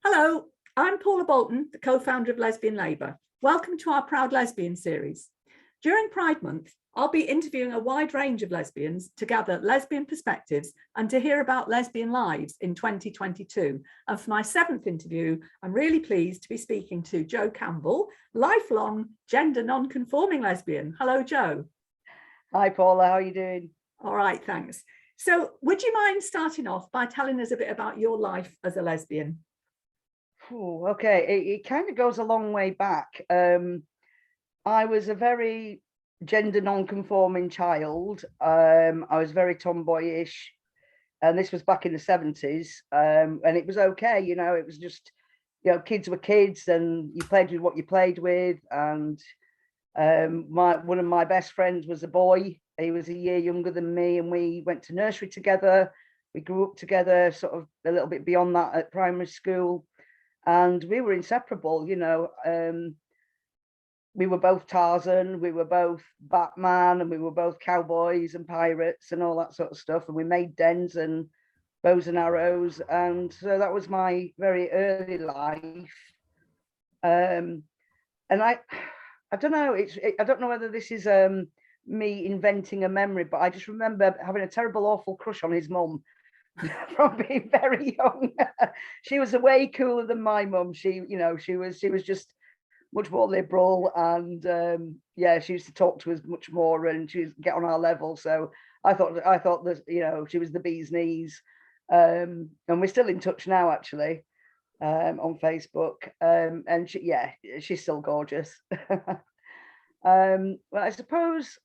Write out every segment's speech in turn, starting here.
Hello, I'm Paula Bolton, the co-founder of Lesbian Labour. Welcome to our Proud Lesbian series. During Pride Month, I'll be interviewing a wide range of lesbians to gather lesbian perspectives and to hear about lesbian lives in 2022. And for my 7th interview, I'm really pleased to be speaking to Jo Campbell, lifelong gender non-conforming lesbian. Hello, Jo. Hi, Paula. How are you doing? All right, thanks. So would you mind starting off by telling us a bit about your life as a lesbian? Ooh, okay, it kind of goes a long way back. I was a very gender non-conforming child. I was very tomboyish, and this was back in the 70s. And it was okay, it was just, kids were kids, and you played with what you played with. And one of my best friends was a boy. He was a year younger than me, and we went to nursery together. We grew up together, sort of a little bit beyond that at primary school. And we were inseparable, we were both Tarzan, we were both Batman, and we were both cowboys and pirates and all that sort of stuff. And we made dens and bows and arrows. And so that was my very early life. And I don't know, I don't know whether this is me inventing a memory, but I just remember having a terrible, awful crush on his mum. From being very young. She was way cooler than my mum. She was just much more liberal, and she used to talk to us much more, and she was get on our level. So I thought that she was the bee's knees, and we're still in touch now, actually, on Facebook. And she's still gorgeous. Well, I suppose.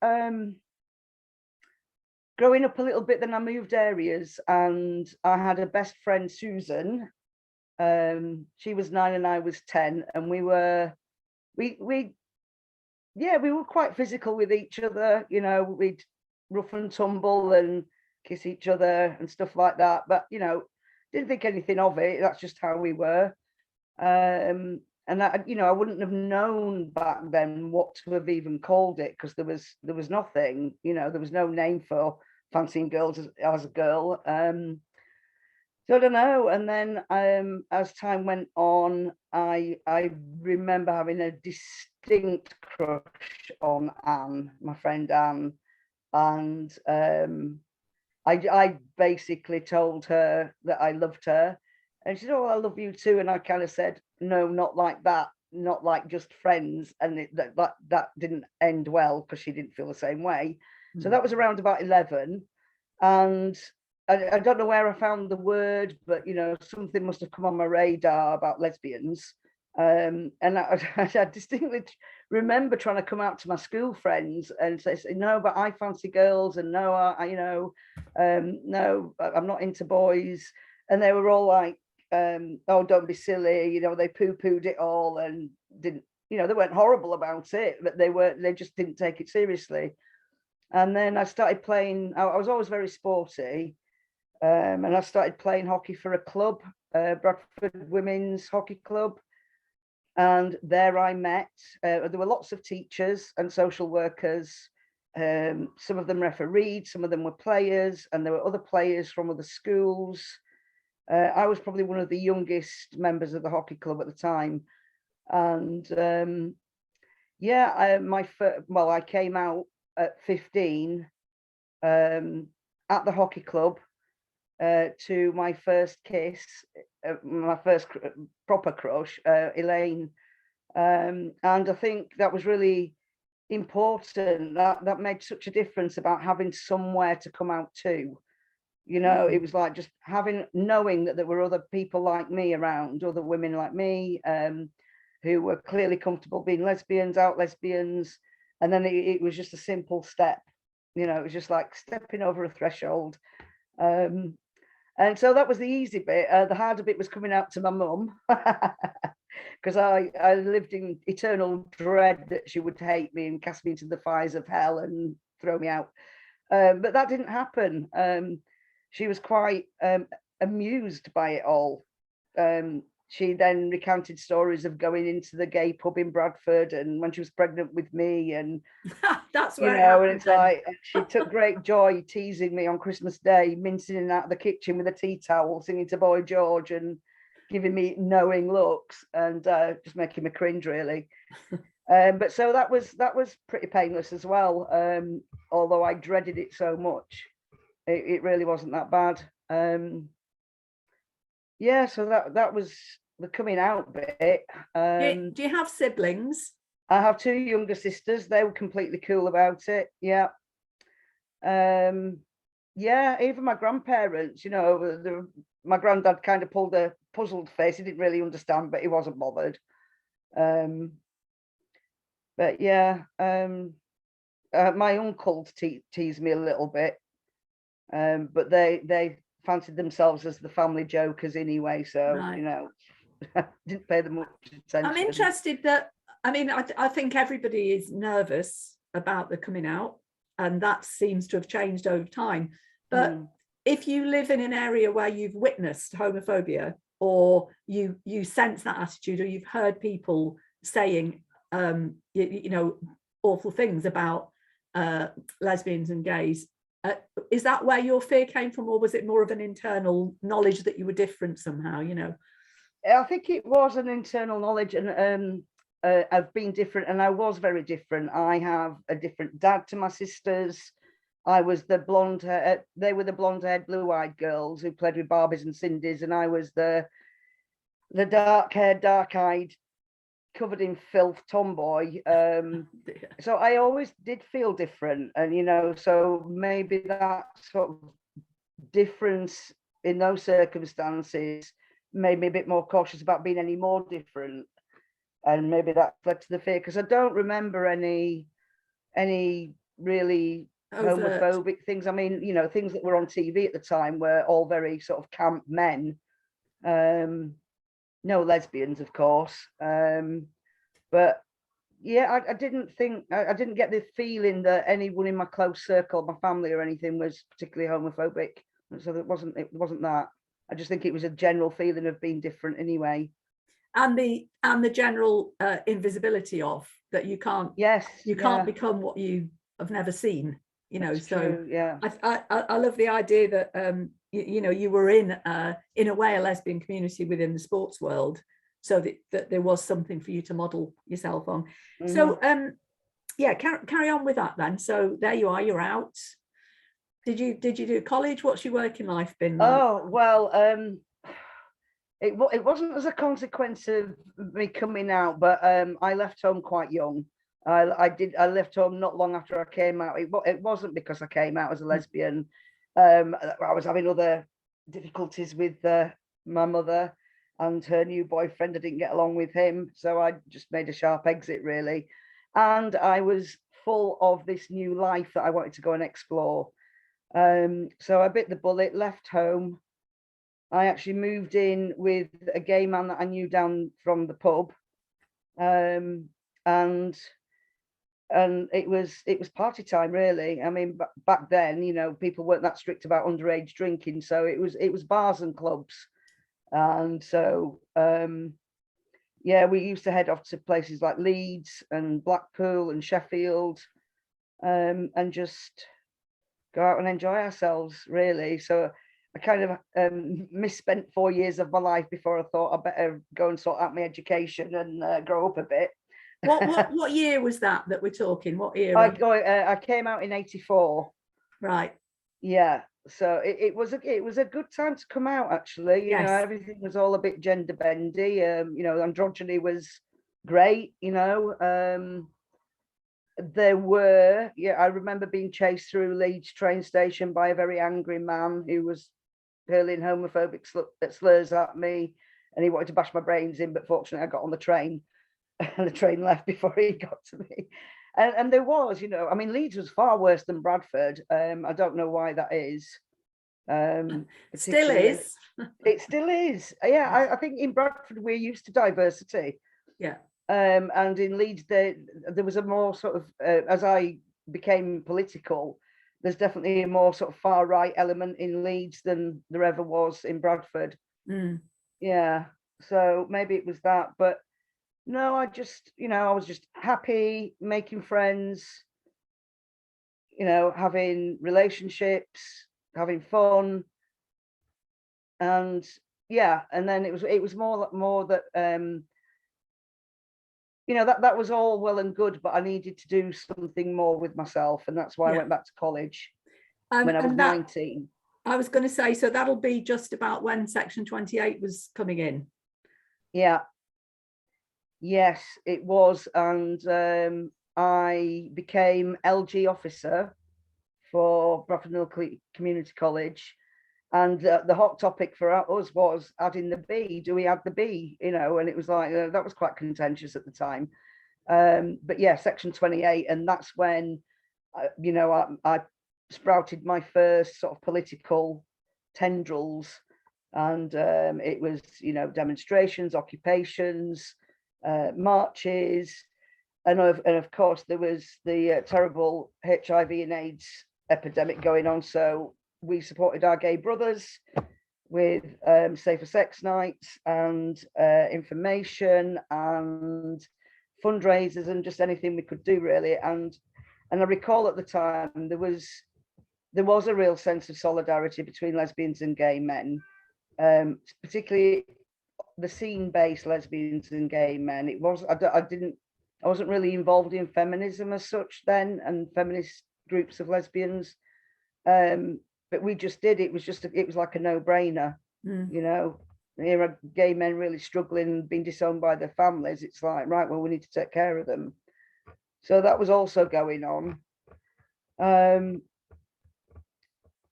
Growing up a little bit, then I moved areas, and I had a best friend, Susan. She was 9 and I was 10, and we were quite physical with each other. We'd rough and tumble and kiss each other and stuff like that. But didn't think anything of it. That's just how we were. And I wouldn't have known back then what to have even called it, because there was nothing. There was no name for fancying girls as a girl. So I don't know. And then as time went on, I remember having a distinct crush on Anne, my friend Anne, and I basically told her that I loved her, and she said, "Oh, I love you too." And I kind of said, "No, not like that, not like just friends." And that didn't end well, because she didn't feel the same way. So that was around about 11, and I don't know where I found the word, but something must have come on my radar about lesbians. And I distinctly remember trying to come out to my school friends and say, "No, but I fancy girls, and no, no, I'm not into boys." And they were all like, "Oh, don't be silly," they poo-pooed it all and didn't, they weren't horrible about it, but they just didn't take it seriously. And then I started playing. I was always very sporty, and I started playing hockey for a club, Bradford Women's Hockey Club. And there I met, there were lots of teachers and social workers. Some of them refereed, some of them were players, and there were other players from other schools. I was probably one of the youngest members of the hockey club at the time. And I came out at 15 at the hockey club to my first kiss, my first proper crush, Elaine. And I think that was really important. That made such a difference about having somewhere to come out to. It was like just knowing that there were other people like me around, other women like me, who were clearly comfortable being lesbians, out lesbians. And then it was just a simple step. It was just like stepping over a threshold. And so that was the easy bit. The harder bit was coming out to my mum, because I lived in eternal dread that she would hate me and cast me into the fires of hell and throw me out. But that didn't happen. She was quite amused by it all. She then recounted stories of going into the gay pub in Bradford, and when she was pregnant with me, and that's where and it's like she took great joy teasing me on Christmas Day, mincing in and out of the kitchen with a tea towel, singing to Boy George and giving me knowing looks and just making me cringe, really. But so that was pretty painless as well. Although I dreaded it so much, it really wasn't that bad. Yeah, so that was the coming out bit. Do you have siblings? I have two younger sisters. They were completely cool about it. Yeah. Yeah, even my grandparents, you know, my granddad kind of pulled a puzzled face. He didn't really understand, but he wasn't bothered. But yeah, my uncle teased me a little bit, but they fancied themselves as the family jokers anyway, so Right. you know, didn't pay them much attention. I'm interested that, I mean, I think everybody is nervous about the coming out, and that seems to have changed over time. But if you live in an area where you've witnessed homophobia, or you sense that attitude, or you've heard people saying, you know, awful things about lesbians and gays, is that where your fear came from, or was it more of an internal knowledge that you were different somehow, you know? I think it was an internal knowledge and of being different, and I was very different. I have a different dad to my sisters. I was the blonde hair, they were the blonde haired, blue eyed girls who played with Barbies and Cindy's, and I was the dark haired, dark eyed, covered in filth tomboy. So I always did feel different, and you know, so maybe that sort of difference in those circumstances made me a bit more cautious about being any more different, and maybe that led to the fear, because I don't remember any really homophobic things. I mean, you know, things that were on TV at the time were all very sort of camp men. No lesbians, of course. But yeah, I didn't think, I didn't get the feeling that anyone in my close circle, my family or anything, was particularly homophobic. So it wasn't that. I just think it was a general feeling of being different anyway. And the general invisibility of that you can't become what you have never seen, you know. That's so true, yeah, I love the idea that you know, you were in a way a lesbian community within the sports world, so that there was something for you to model yourself on. So yeah, carry on with that then. So there you are, you're out. Did you do college? What's your working life been like? Oh well, it wasn't as a consequence of me coming out, but I left home quite young. I left home not long after I came out. It wasn't because I came out as a lesbian. I was having other difficulties with my mother and her new boyfriend. I didn't get along with him, so I just made a sharp exit, really. And I was full of this new life that I wanted to go and explore. So I bit the bullet, left home. I actually moved in with a gay man that I knew down from the pub, and it was party time, really. I mean, back then, you know, people weren't that strict about underage drinking, so it was bars and clubs, and so yeah, we used to head off to places like Leeds and Blackpool and Sheffield, and just go out and enjoy ourselves, really. So I kind of misspent 4 years of my life before I thought I better go and sort out my education and grow up a bit. What year was that we're talking? What year? I came out in 84. Right. Yeah. So it was a good time to come out, actually. You know, everything was all a bit gender bendy. You know, androgyny was great, you know. There were, I remember being chased through Leeds train station by a very angry man who was hurling homophobic slurs at me, and he wanted to bash my brains in, but fortunately I got on the train and the train left before he got to me. And there was, you know, I mean, Leeds was far worse than Bradford. I don't know why that is. Still is. It still is. Yeah, I think in Bradford we're used to diversity. Yeah. And in Leeds there was a more sort of as I became political, there's definitely a more sort of far right element in Leeds than there ever was in Bradford. Yeah, so maybe it was that, but no, I just, you know, I was just happy making friends, you know, having relationships, having fun, and yeah, and then it was more that you know, that was all well and good, but I needed to do something more with myself, and that's why I went back to college when I was 19. I was going to say, so that'll be just about when Section 28 was coming in. Yeah. Yes, it was, and I became LG officer for Bradford Mill Community College, and the hot topic for us was adding the B. Do we add the B? You know, and it was like that was quite contentious at the time. But yeah, Section 28, and that's when you know, I sprouted my first sort of political tendrils, and it was, you know, demonstrations, occupations, marches, and of course there was the terrible HIV and AIDS epidemic going on. So we supported our gay brothers with safer sex nights and information and fundraisers and just anything we could do, really. And I recall at the time there was a real sense of solidarity between lesbians and gay men, particularly the scene-based lesbians and gay men. It was I wasn't really involved in feminism as such then, and feminist groups of lesbians, but we just did. It was like a no-brainer. You know, here are gay men really struggling, being disowned by their families. It's like, right, well, we need to take care of them. So that was also going on.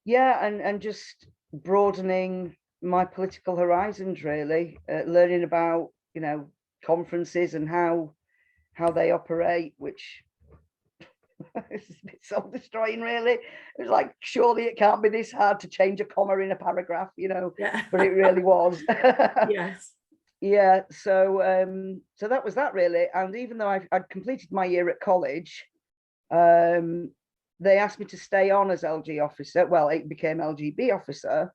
Yeah, and just broadening my political horizons, really, learning about, you know, conferences and how they operate, which is a bit soul-destroying, really. It was like, surely it can't be this hard to change a comma in a paragraph, you know. Yeah. But it really was. Yes. Yeah, so so that was that, really. And even though I'd completed my year at college, they asked me to stay on as LG officer. Well, it became LGB officer,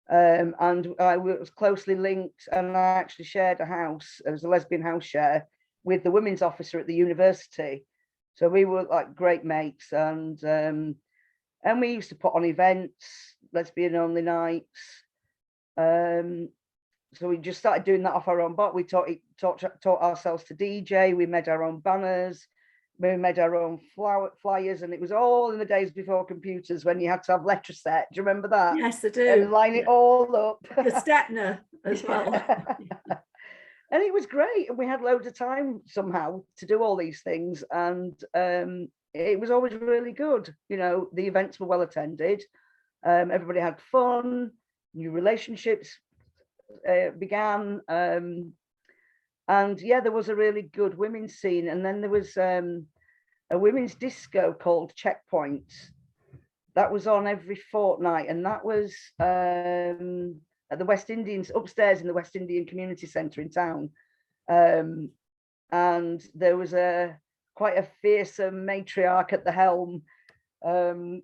and I was closely linked, and I actually shared a house. It was a lesbian house share with the women's officer at the university. So we were like great mates, and we used to put on events, lesbian only nights. So we just started doing that off our own bat. We taught ourselves to DJ. We made our own banners. We made our own flyers, and it was all in the days before computers, when you had to have letter set. Do you remember that? Yes, I do. And line it all up. The Stetner as well. And it was great, and we had loads of time somehow to do all these things, and it was always really good. You know, the events were well attended. Everybody had fun. New relationships began, and yeah, there was a really good women's scene. And then there was a women's disco called Checkpoint that was on every fortnight, and that was at the West Indians, upstairs in the West Indian Community Centre in town. And there was quite a fearsome matriarch at the helm.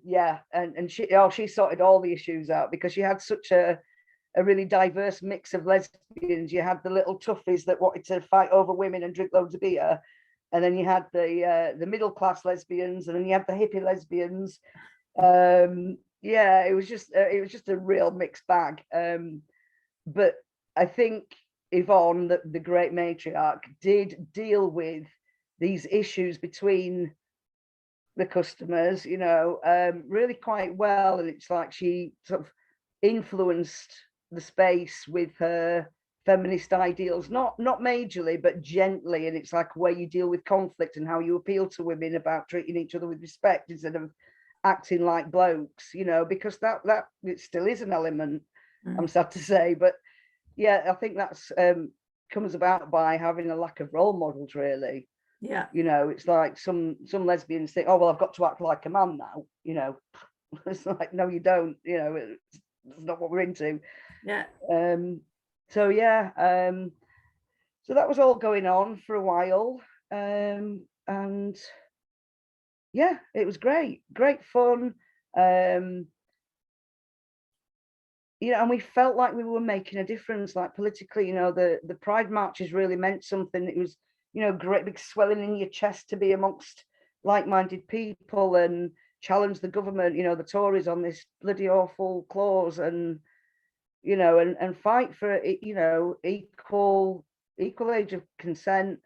Yeah, and she sorted all the issues out, because she had such a really diverse mix of lesbians. You had the little toughies that wanted to fight over women and drink loads of beer, and then you had the middle class lesbians, and then you had the hippie lesbians. Yeah, it was just a real mixed bag. But I think Yvonne, the great matriarch, did deal with these issues between the customers, you know, really quite well. And it's like she sort of influenced the space with her feminist ideals, not majorly, but gently. And it's like where you deal with conflict and how you appeal to women about treating each other with respect instead of acting like blokes, you know, because that it still is an element, I'm sad to say. But yeah, I think that's comes about by having a lack of role models, really. Yeah, you know, it's like some lesbians think, oh well, I've got to act like a man now, you know. It's like, no, you don't, you know, it's not what we're into. Yeah. So yeah, so that was all going on for a while, and yeah, it was great fun. You know, and we felt like we were making a difference, like politically. You know, the pride marches really meant something. It was, you know, great big swelling in your chest to be amongst like-minded people and challenge the government, you know, the Tories on this bloody awful clause. And you know, and fight for, you know, equal age of consent,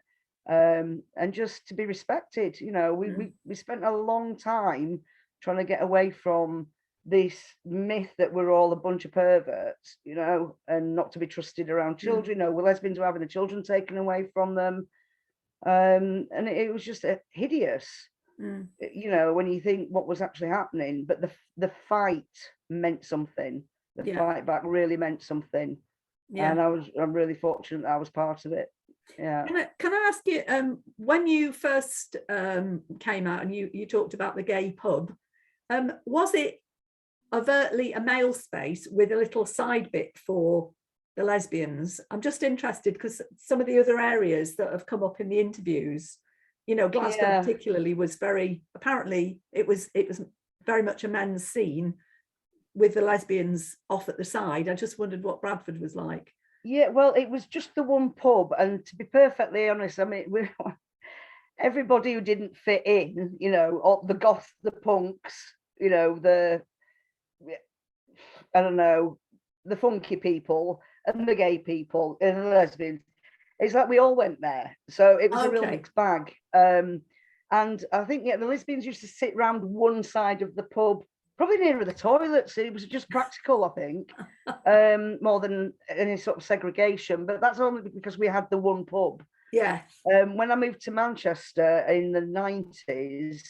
and just to be respected. You know, we spent a long time trying to get away from this myth that we're all a bunch of perverts, you know, and not to be trusted around children. You know, we're lesbians who are having the children taken away from them. And it was just hideous, you know, when you think what was actually happening. But the fight meant something. The fight back really meant something. And I'm really fortunate that I was part of it. Yeah. Can I ask you, when you first came out and you talked about the gay pub, was it overtly a male space with a little side bit for the lesbians? I'm just interested because some of the other areas that have come up in the interviews, you know, Glasgow particularly was very, apparently it was very much a men's scene with the lesbians off at the side. I just wondered what Bradford was like. Yeah, well, it was just the one pub, and to be perfectly honest, I mean, everybody who didn't fit in, you know, all the goths, the punks, you know, I don't know, the funky people and the gay people and the lesbians. It's like we all went there. So it was a real mixed bag. And I think, the lesbians used to sit round one side of the pub, probably nearer the toilets. It was just practical, I think, more than any sort of segregation. But that's only because we had the one pub. Yeah. When I moved to Manchester in the 90s,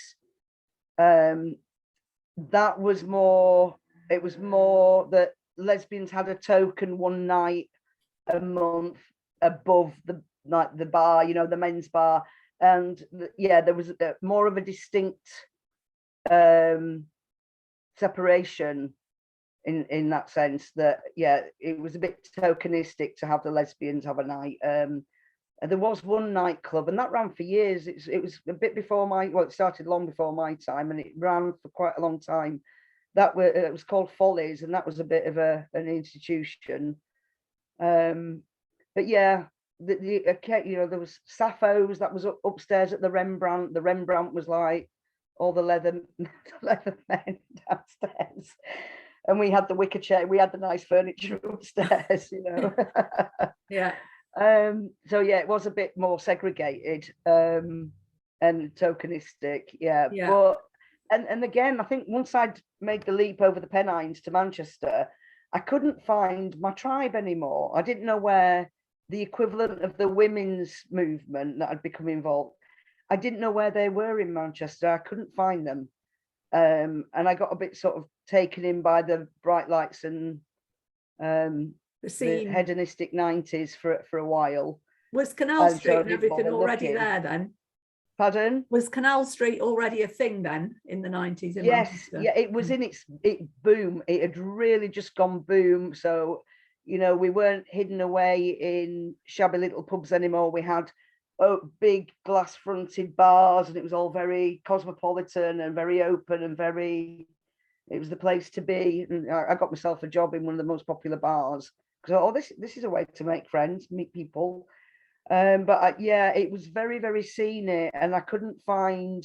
that was more, it was more that lesbians had a token one night a month above the bar, you know, the men's bar. And there was more of a distinct separation in that sense, that it was a bit tokenistic to have the lesbians have a night. There was one nightclub, and that ran for years. It was a bit before it started long before my time, and it ran for quite a long time. It was called Follies, and that was a bit of an institution. But yeah, you know, there was Sappho's that was upstairs at the Rembrandt. The Rembrandt was like all the leather men downstairs, and we had the wicker chair. We had the nice furniture upstairs, you know. Yeah. So yeah, it was a bit more segregated and tokenistic. Yeah. But and again, I think once I'd made the leap over the Pennines to Manchester, I couldn't find my tribe anymore. I didn't know where the equivalent of the women's movement that had become involved, I didn't know where they were in Manchester. I couldn't find them. And I got a bit sort of taken in by the bright lights and the hedonistic 90s for a while. Was Canal Street and everything already there then? Pardon? Was Canal Street already a thing then in the 90s? Yes, yeah, it was in its boom. It had really just gone boom. So, you know, we weren't hidden away in shabby little pubs anymore. We had big glass fronted bars, and it was all very cosmopolitan and very open and it was the place to be. And I got myself a job in one of the most popular bars because this is a way to make friends, meet people. But it was very, very scenic, and I couldn't find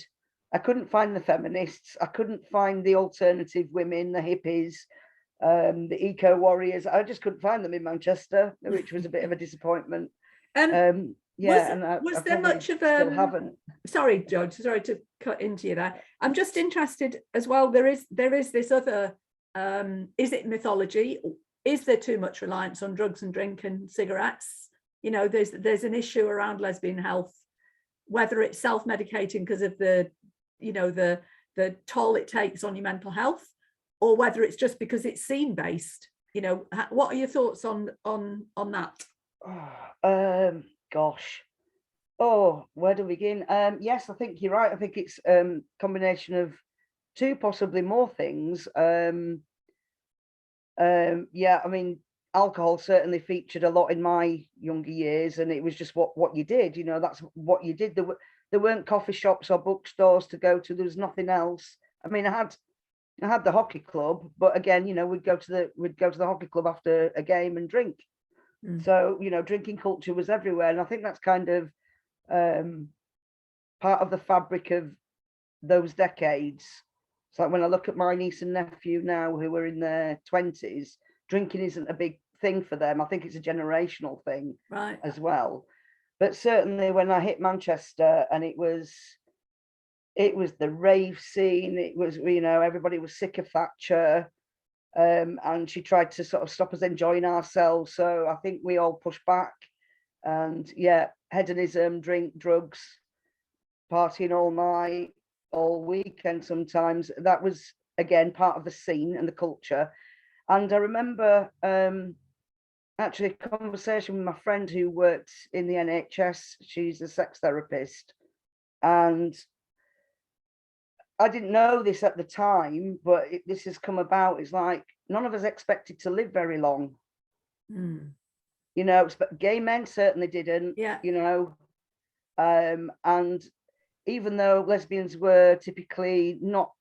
the feminists. I couldn't find the alternative women, the hippies, the eco warriors. I just couldn't find them in Manchester, which was a bit of a disappointment. Was there much of a? Haven't. Sorry, George. Sorry to cut into you there. I'm just interested as well. There is this other. Is it mythology? Is there too much reliance on drugs and drink and cigarettes? You know, there's an issue around lesbian health, whether it's self-medicating because of the toll it takes on your mental health, or whether it's just because it's scene-based. You know, what are your thoughts on that? Gosh. Where do we begin? Yes, I think you're right. I think it's combination of two, possibly more things. I mean, alcohol certainly featured a lot in my younger years, and it was just what you did. You know, that's what you did. There weren't coffee shops or bookstores to go to. There was nothing else. I mean, I had the hockey club, but again, you know, we'd go to the hockey club after a game and drink. So, you know, drinking culture was everywhere, and I think that's kind of part of the fabric of those decades. It's like when I look at my niece and nephew now, who are in their 20s, drinking isn't a big thing for them. I think it's a generational thing Right. as well. But certainly when I hit Manchester, and it was the rave scene, it was, you know, everybody was sick of Thatcher, and she tried to sort of stop us enjoying ourselves. So I think we all pushed back, and yeah, hedonism, drink, drugs, partying all night, all weekend sometimes. That was again part of the scene and the culture. And I remember actually a conversation with my friend who worked in the NHS. She's a sex therapist, and I didn't know this at the time, but this has come about. It's like none of us expected to live very long. You know, but gay men certainly didn't. Yeah. You know, and even though lesbians were typically not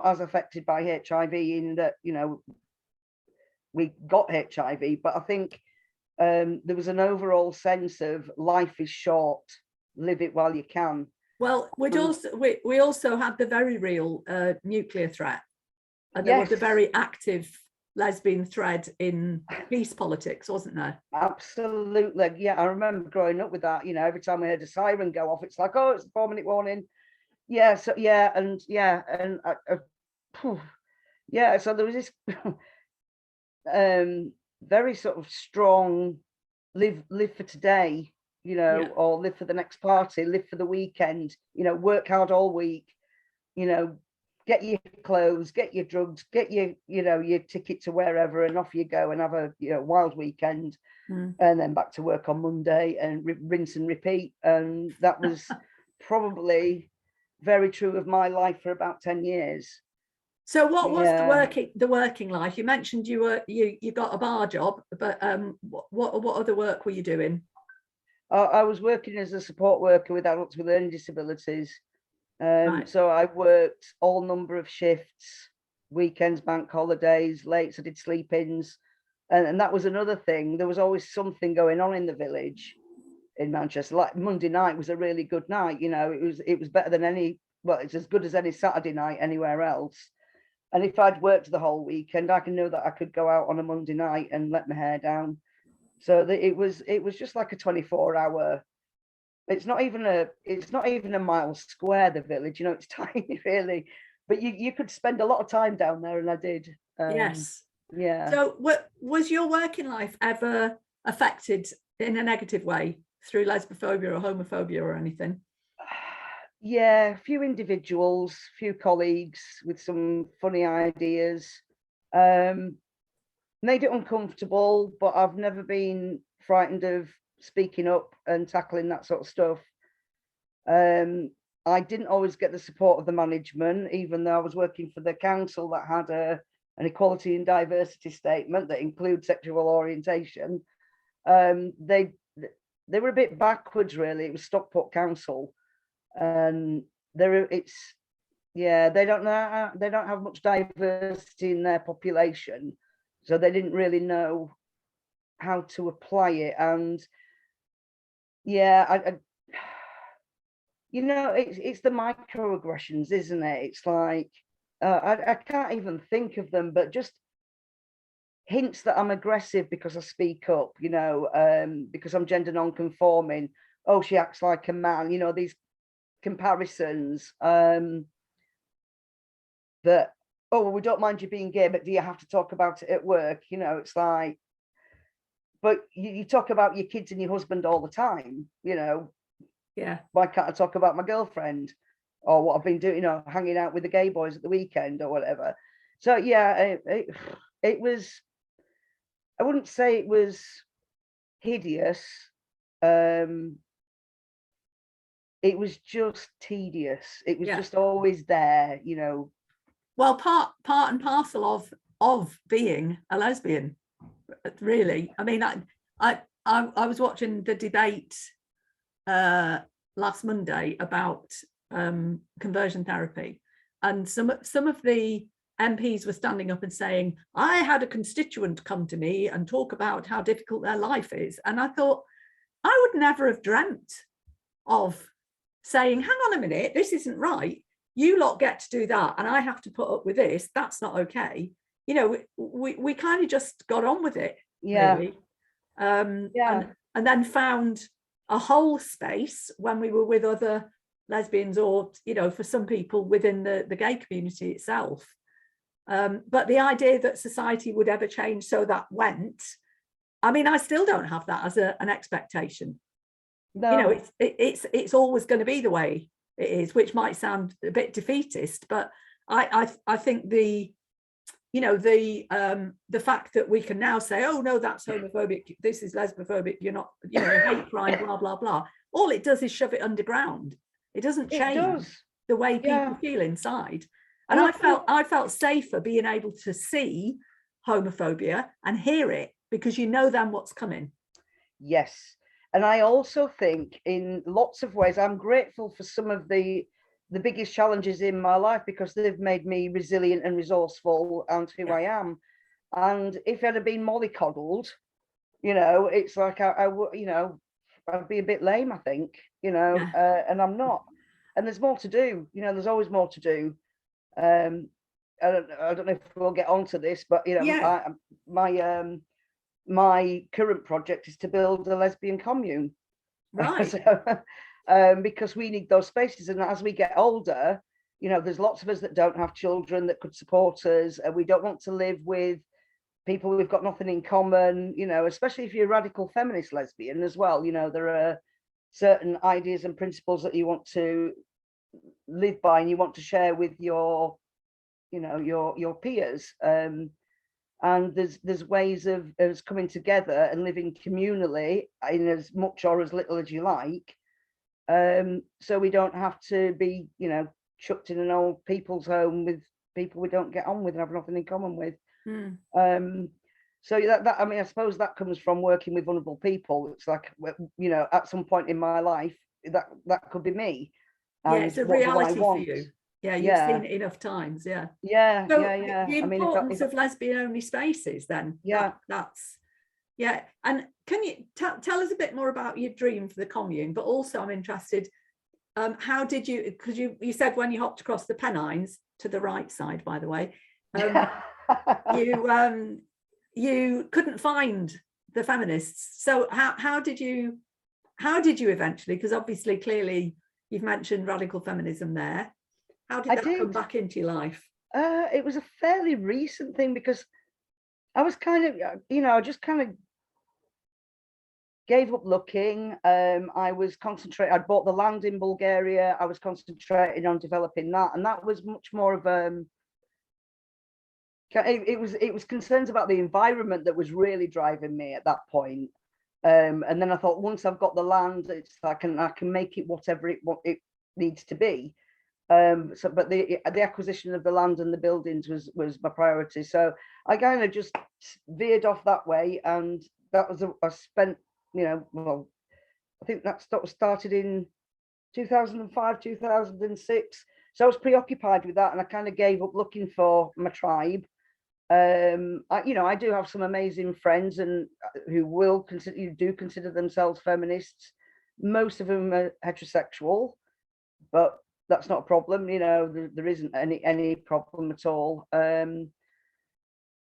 as affected by HIV, in that, you know, we got HIV, but I think there was an overall sense of life is short, live it while you can. Well, we also had the very real nuclear threat, and there was a very active lesbian thread in peace politics, wasn't there? Absolutely, yeah. I remember growing up with that. You know, every time we heard a siren go off, it's like, oh, it's a 4-minute warning. Yeah, so yeah, and yeah, and yeah. So there was this very sort of strong live for today, you know, Yeah. or live for the next party, live for the weekend, you know, work hard all week, you know, get your clothes, get your drugs, get your, you know, your ticket to wherever, and off you go and have a, you know, wild weekend, and then back to work on Monday, and rinse and repeat. And that was probably very true of my life for about 10 years. So what was the working life? You mentioned you got a bar job, but what other work were you doing? I was working as a support worker with adults with learning disabilities. Right. So I worked all number of shifts, weekends, bank holidays, late. I did sleep-ins, and that was another thing. There was always something going on in the village in Manchester. Like Monday night was a really good night. You know, it was better than any. Well, it's as good as any Saturday night anywhere else. And if I'd worked the whole weekend, I can know that I could go out on a Monday night and let my hair down. So it was just like a 24-hour. It's not even a mile square, the village, you know, it's tiny really, but you could spend a lot of time down there, and I did. Yes. Yeah. So was your working life ever affected in a negative way through lesbophobia or homophobia or anything? Yeah, a few individuals, few colleagues with some funny ideas, made it uncomfortable, but I've never been frightened of speaking up and tackling that sort of stuff. I didn't always get the support of the management, even though I was working for the council that had an equality and diversity statement that includes sexual orientation. They were a bit backwards, really. It was Stockport Council, and they don't have much diversity in their population, so they didn't really know how to apply it. And yeah, you know, it's the microaggressions, isn't it? It's like I can't even think of them, but just hints that I'm aggressive because I speak up, you know, because I'm gender non-conforming. Oh, she acts like a man, you know, these comparisons. That, oh, well, we don't mind you being gay, but do you have to talk about it at work? You know, it's like, but you talk about your kids and your husband all the time, you know. Yeah. Why can't I talk about my girlfriend or what I've been doing, you know, hanging out with the gay boys at the weekend or whatever? So yeah, it was, I wouldn't say it was hideous. It was just tedious. It was just always there, you know. Well, part and parcel of being a lesbian, really. I mean, I was watching the debate last Monday about conversion therapy, and some of the MPs were standing up and saying, I had a constituent come to me and talk about how difficult their life is, and I thought, I would never have dreamt of saying, hang on a minute, this isn't right, you lot get to do that and I have to put up with this, that's not okay. You know, we kind of just got on with it. Yeah. really. Yeah. And then found a whole space when we were with other lesbians, or, you know, for some people within the gay community itself. But the idea that society would ever change so that went, I mean, I still don't have that as an expectation. No. You know, it's always going to be the way it is, which might sound a bit defeatist, but I think the, you know, the fact that we can now say, oh no, that's homophobic, this is lesbophobic, you're not, you know, hate crime, blah blah blah, all it does is shove it underground. It doesn't change the way people feel inside. And I felt safer being able to see homophobia and hear it, because you know then what's coming. Yes. And I also think in lots of ways, I'm grateful for some of the biggest challenges in my life, because they've made me resilient and resourceful and who I am. And if I'd have been mollycoddled, you know, it's like I would, you know, I'd be a bit lame, I think, you know, and I'm not. And there's more to do, you know, there's always more to do. I don't know if we'll get onto this, but, you know, my current project is to build a lesbian commune. Right. So, because we need those spaces, and as we get older, you know, there's lots of us that don't have children that could support us, and we don't want to live with people we've got nothing in common, you know, especially if you're a radical feminist lesbian as well. You know, there are certain ideas and principles that you want to live by and you want to share with your, you know, your peers. And there's ways of us coming together and living communally in as much or as little as you like, so we don't have to be, you know, chucked in an old people's home with people we don't get on with and have nothing in common with. So that I mean, I suppose that comes from working with vulnerable people. It's like, you know, at some point in my life, that could be me. And it's a reality for you. Yeah, you've seen it enough times. So the importance of lesbian only spaces then. That's and can you tell us a bit more about your dream for the commune? But also I'm interested, how did you, because you said when you hopped across the Pennines, to the right side by the way, you couldn't find the feminists. So how did you eventually, because obviously clearly you've mentioned radical feminism there, how did that come back into your life? It was a fairly recent thing, because I was kind of, you know, I just kind of gave up looking. I was concentrating, I'd bought the land in Bulgaria, I was concentrating on developing that, and that was much more of it was concerns about the environment that was really driving me at that point. And then I thought, once I've got the land, it's I can make it whatever it needs to be. But the acquisition of the land and the buildings was my priority. So I kind of just veered off that way, and that was I spent, you know, well, I think that started in 2005, 2006. So I was preoccupied with that, and I kind of gave up looking for my tribe. You know, I do have some amazing friends and who do consider themselves feminists. Most of them are heterosexual, but that's not a problem, you know, there isn't any problem at all.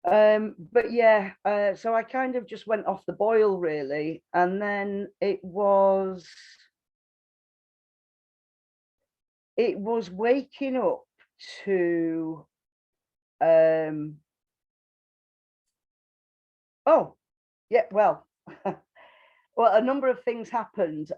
But yeah, so I kind of just went off the boil really, and then it was waking up to oh yeah, well well, a number of things happened.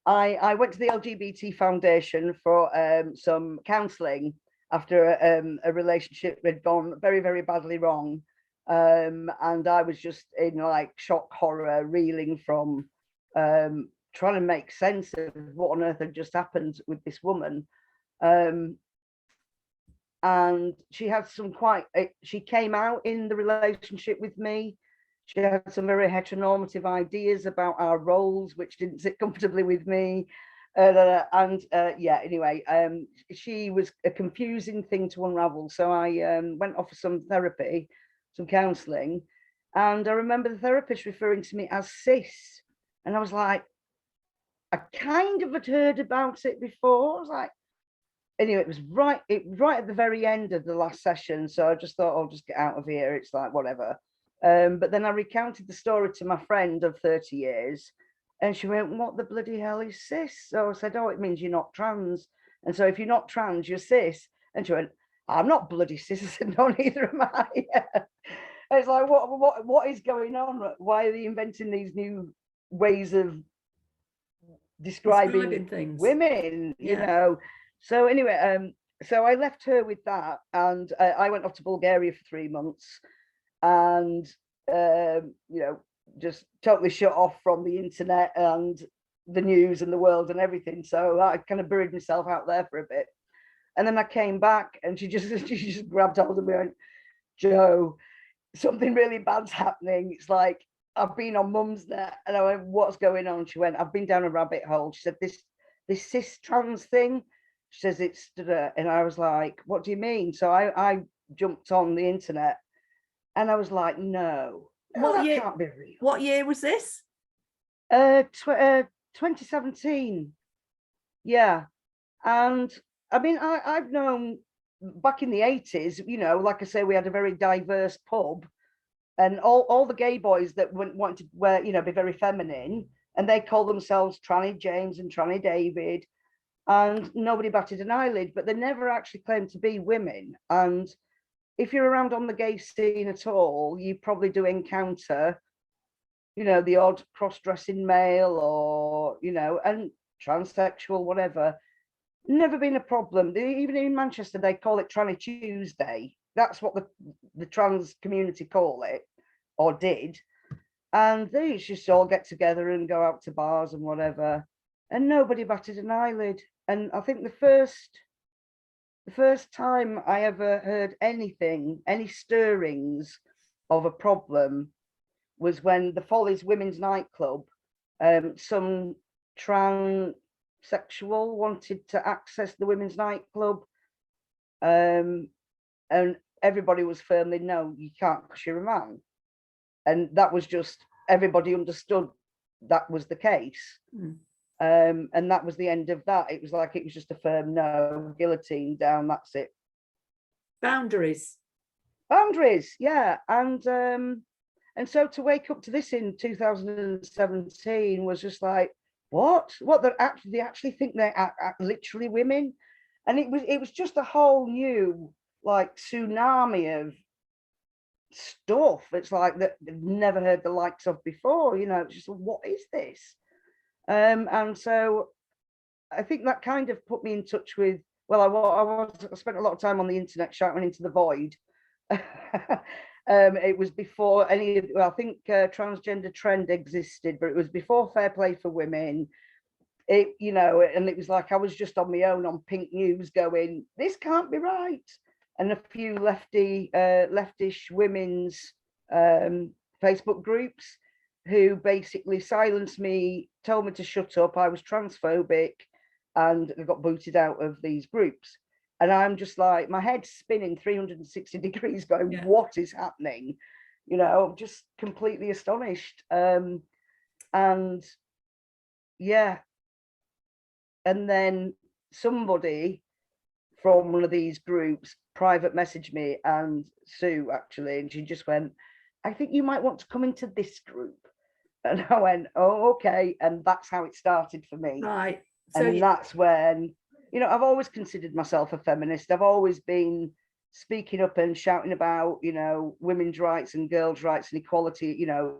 I went to the LGBT Foundation for some counselling after a relationship had gone very, very badly wrong. And I was just in like shock horror, reeling from trying to make sense of what on earth had just happened with this woman. And she had she came out in the relationship with me. She had some very heteronormative ideas about our roles, which didn't sit comfortably with me. Anyway, she was a confusing thing to unravel. So I went off for some therapy, some counselling. And I remember the therapist referring to me as cis. And I was like, I kind of had heard about it before. I was like, anyway, it was right at the very end of the last session. So I just thought, I'll just get out of here. It's like, whatever. But then I recounted the story to my friend of 30 years, and she went, what the bloody hell is cis? So I said, oh, it means you're not trans. And so if you're not trans, you're cis. And she went, I'm not bloody cis. I said, no, neither am I. It's like, what is going on? Why are they inventing these new ways of describing things, women, you know? So anyway, so I left her with that, and I went off to Bulgaria for 3 months, and you know, just totally shut off from the internet and the news and the world and everything. So I kind of buried myself out there for a bit, and then I came back, and she just grabbed hold of me and went, Jo, something really bad's happening. It's like, I've been on Mum's net. And I went, what's going on? She went, I've been down a rabbit hole. She said, this cis trans thing. She says it's, and I was like, what do you mean? So I jumped on the internet, and I was like, no, that can't be real. What year was this? 2017. Yeah. And I mean, I've known back in the 80s, you know, like I say, we had a very diverse pub, and all the gay boys that wanted to wear, you know, be very feminine, and they call themselves Tranny James and Tranny David, and nobody batted an eyelid, but they never actually claimed to be women. And if you're around on the gay scene at all, you probably do encounter, you know, the odd cross-dressing male, or, you know, and transsexual, whatever. Never been a problem. Even in Manchester, they call it Tranny Tuesday. That's what the trans community call it, or did. And they just all get together and go out to bars and whatever, and nobody batted an eyelid. And I think the first time I ever heard anything, any stirrings of a problem, was when the Follies Women's Nightclub, some transsexual wanted to access the women's nightclub, and everybody was firmly, no, you can't because you're a man. And that was just, everybody understood that was the case. And that was the end of that. It was like, it was just a firm no, guillotine down, that's it. Boundaries, yeah. And so to wake up to this in 2017 was just like, what they actually think they're literally women. And it was just a whole new, like, tsunami of stuff. It's like that they've never heard the likes of before, you know. It's just, what is this? And so I think that kind of put me in touch with, well, I spent a lot of time on the internet shouting into the void. It was before any of, well, I think transgender trend existed, but it was before Fair Play for Women. It, you know, and it was like I was just on my own on Pink News going, this can't be right. And a few leftish women's Facebook groups who basically silenced me, told me to shut up. I was transphobic, and I got booted out of these groups. And I'm just like, my head's spinning 360 degrees going, what is happening? You know, just completely astonished. And yeah. And then somebody from one of these groups private messaged me, and Sue actually, and she just went, I think you might want to come into this group. And I went, oh, okay. And that's how it started for me. Right. So and that's when, you know, I've always considered myself a feminist. I've always been speaking up and shouting about, you know, women's rights and girls' rights and equality, you know,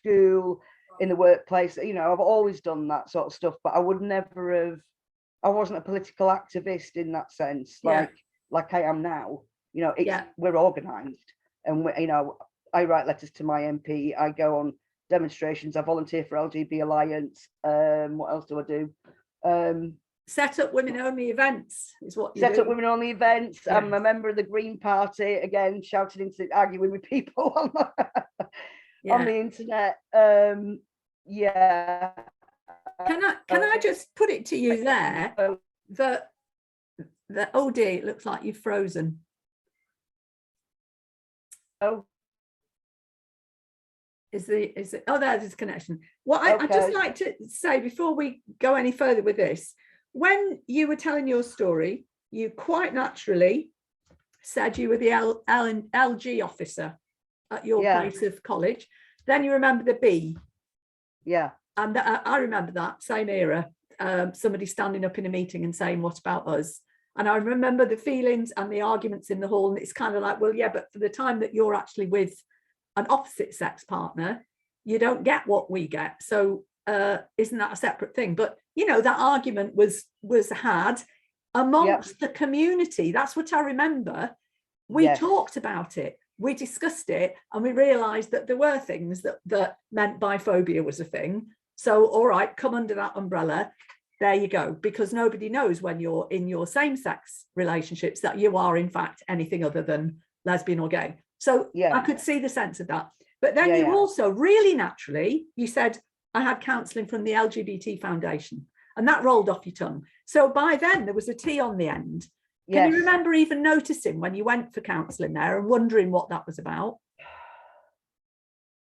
school, in the workplace. You know, I've always done that sort of stuff, but I would never have, I wasn't a political activist in that sense, like I am now. You know, it's, we're organised, and we, you know, I write letters to my MP, I go on demonstrations, I volunteer for LGBT Alliance. What else do I do? Set up women only events is what you do. Set up women only events. I'm a member of the Green Party, again, shouting into, arguing with people on the internet. Can I just put it to you there that oh dear, it looks like you've frozen. Oh, is it oh, there's this connection. What I'd just like to say before we go any further with this, when you were telling your story, you quite naturally said you were the LG officer. at your place of college. Then you remember the B. Yeah. And I remember that same era, somebody standing up in a meeting and saying, what about us? And I remember the feelings and the arguments in the hall. And it's kind of like, well, yeah, but for the time that you're actually with an opposite sex partner, you don't get what we get. So isn't that a separate thing? But, you know, that argument was had amongst the community. That's what I remember. We talked about it, we discussed it, and we realized that there were things that meant biphobia was a thing. So, all right, come under that umbrella. There you go. Because nobody knows when you're in your same-sex relationships that you are, in fact, anything other than lesbian or gay. So I could see the sense of that. But then you also really naturally, you said, I had counselling from the LGBT Foundation, and that rolled off your tongue. So by then there was a T on the end. Can you remember even noticing when you went for counselling there and wondering what that was about?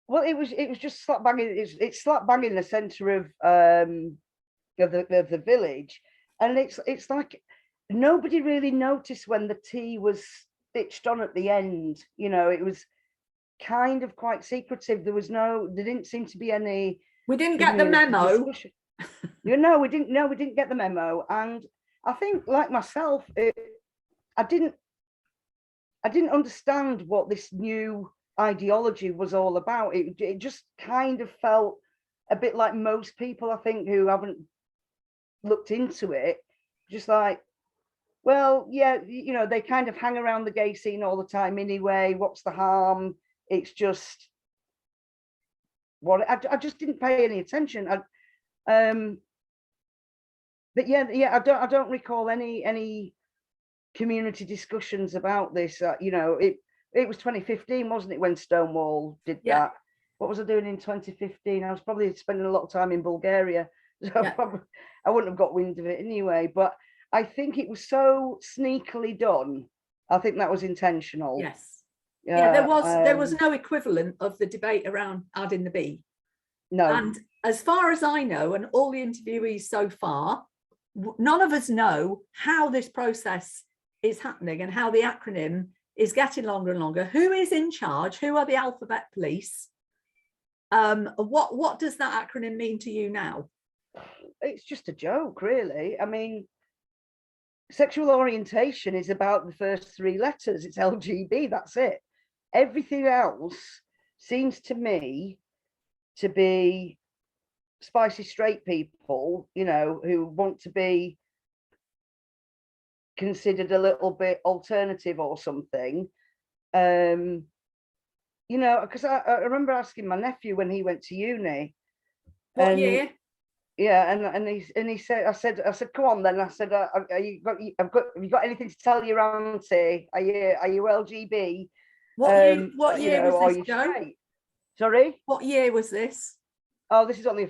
Well, it was just slap banging. It's slap bang in the centre of the village, and it's like nobody really noticed when the T was stitched on at the end. You know, it was kind of quite secretive. There didn't seem to be any. We didn't get the memo. You know, we didn't get the memo, and I think, like myself, I didn't understand what this new ideology was all about. It just kind of felt a bit like most people, I think, who haven't looked into it, just like, well, yeah, you know, they kind of hang around the gay scene all the time anyway. What's the harm? It's just what I just didn't pay any attention. But I don't recall any community discussions about this. You know, it was 2015, wasn't it, when Stonewall did that? What was I doing in 2015? I was probably spending a lot of time in Bulgaria, so I wouldn't have got wind of it anyway. But I think it was so sneakily done. I think that was intentional. Yes. There was no equivalent of the debate around adding the B. No. And as far as I know, and all the interviewees so far, none of us know how this process is happening and how the acronym is getting longer and longer. Who is in charge? Who are the alphabet police? What does that acronym mean to you now? It's just a joke, really. I mean, sexual orientation is about the first three letters. It's LGB, that's it. Everything else seems to me to be spicy straight people, you know, who want to be considered a little bit alternative or something. You know, because I remember asking my nephew when he went to uni. What year? Yeah, and he said, I said, come on then. I said, have you got anything to tell your auntie? Are you LGB? What year was this, Joe? Straight? Sorry? What year was this? Oh, this is only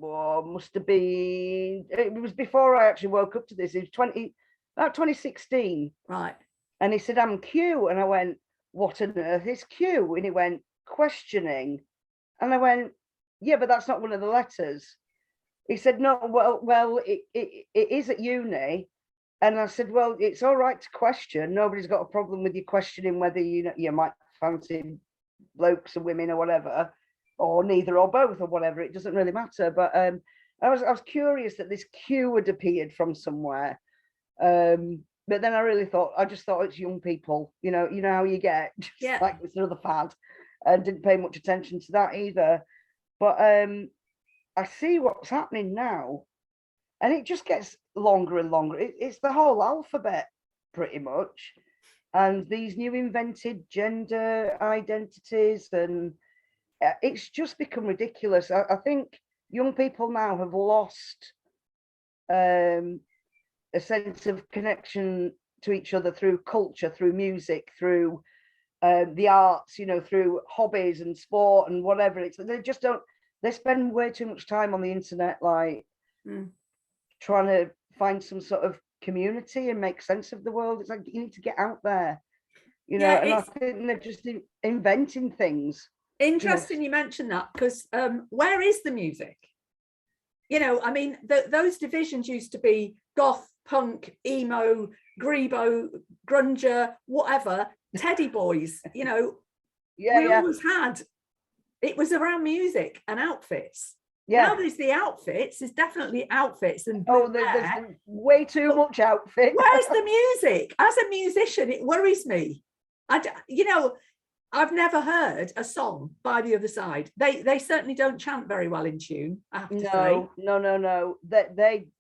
well, must have been, it was before I actually woke up to this. It was 2016. Right. And he said, I'm Q. And I went, what on earth is Q? And he went, questioning. And I went, yeah, but that's not one of the letters. He said, no, well, it is at uni. And I said, well, it's all right to question. Nobody's got a problem with you questioning whether you might fancy blokes and women or whatever, or neither or both or whatever. It doesn't really matter. But I was curious that this Q had appeared from somewhere. But then I just thought it's young people, you know how you get, just like it's another fad, and didn't pay much attention to that either. But I see what's happening now, and it just gets longer and longer. It's the whole alphabet pretty much, and these new invented gender identities, and it's just become ridiculous. I think young people now have lost a sense of connection to each other through culture, through music, through the arts, you know, through hobbies and sport and whatever. They spend way too much time on the internet, like trying to find some sort of community and make sense of the world. It's like, you need to get out there, you know. And I think they're just inventing things. Interesting you mentioned that, because where is the music? You know, I mean, those divisions used to be goth, punk, emo, grebo, grunger, whatever, teddy boys, you know, we always had, it was around music and outfits. Now there's the outfits, there's definitely outfits and there's way too much outfit. Where's the music? As a musician, it worries me. You know, I've never heard a song by the other side. They certainly don't chant very well in tune, I have to say. No.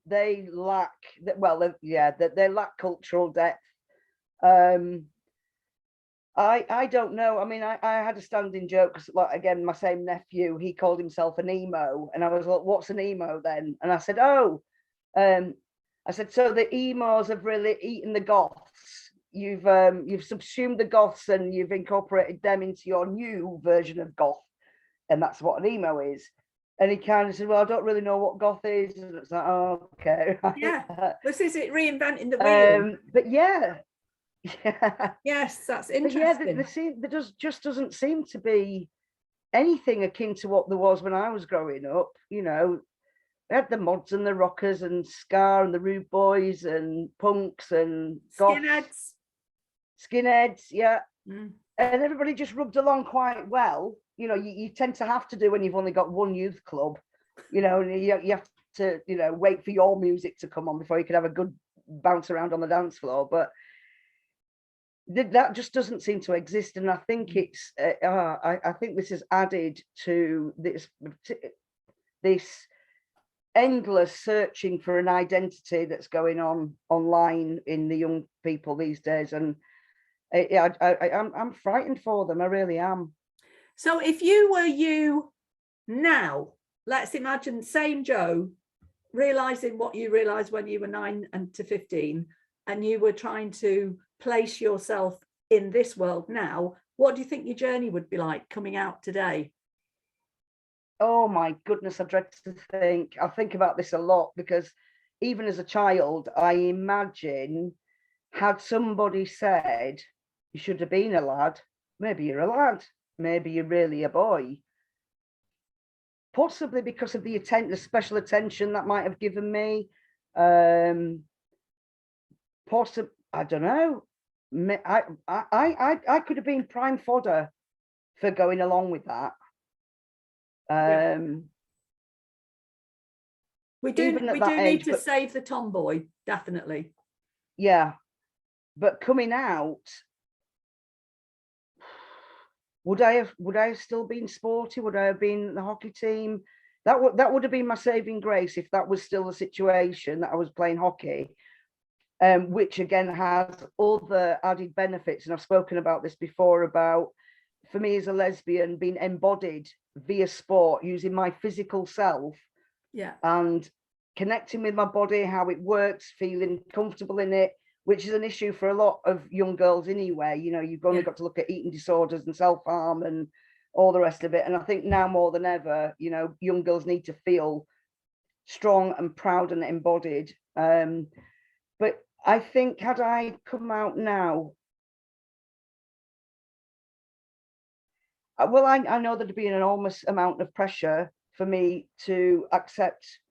They lack, well, they lack cultural depth. I don't know. I mean, I had a standing joke because, like, again, my same nephew, he called himself an emo, and I was like, "What's an emo then?" And I said, "Oh, I said, so the emos have really eaten the goths. You've subsumed the goths and you've incorporated them into your new version of goth, and that's what an emo is." And he kind of said, "Well, I don't really know what goth is." And it's like, "Oh, okay." Yeah, this is it reinventing the wheel. But yeah. Yes, that's interesting. But there just doesn't seem to be anything akin to what there was when I was growing up. You know, we had the mods and the rockers and ska and the rude boys and punks and skinheads, yeah. And everybody just rubbed along quite well. You know, you tend to have to do when you've only got one youth club. You know, you have to, you know, wait for your music to come on before you can have a good bounce around on the dance floor. But that just doesn't seem to exist, and I think it's I think this has added to this endless searching for an identity that's going on online in the young people these days, and I'm frightened for them. I really am. So if you were you now, let's imagine same Joe realizing what you realized when you were 9 and to 15, and you were trying to place yourself in this world now, what do you think your journey would be like coming out today? Oh my goodness, I dread to think. I think about this a lot because even as a child, I imagine, had somebody said, "You should have been a lad, maybe you're a lad, maybe you're really a boy." Possibly because of the special attention that might have given me. Possibly, I don't know. I could have been prime fodder for going along with that. We do need to save the tomboy, definitely. Yeah, but coming out, would I have still been sporty? Would I have been the hockey team? That would have been my saving grace if that was still the situation, that I was playing hockey. Which again has other added benefits, and I've spoken about this before, about, for me as a lesbian, being embodied via sport, using my physical self, and connecting with my body, how it works, feeling comfortable in it, which is an issue for a lot of young girls anyway. You know, you've only got to look at eating disorders and self-harm and all the rest of it. And I think now more than ever, you know, young girls need to feel strong and proud and embodied. But I think, had I come out now, well, I know there'd be an enormous amount of pressure for me to accept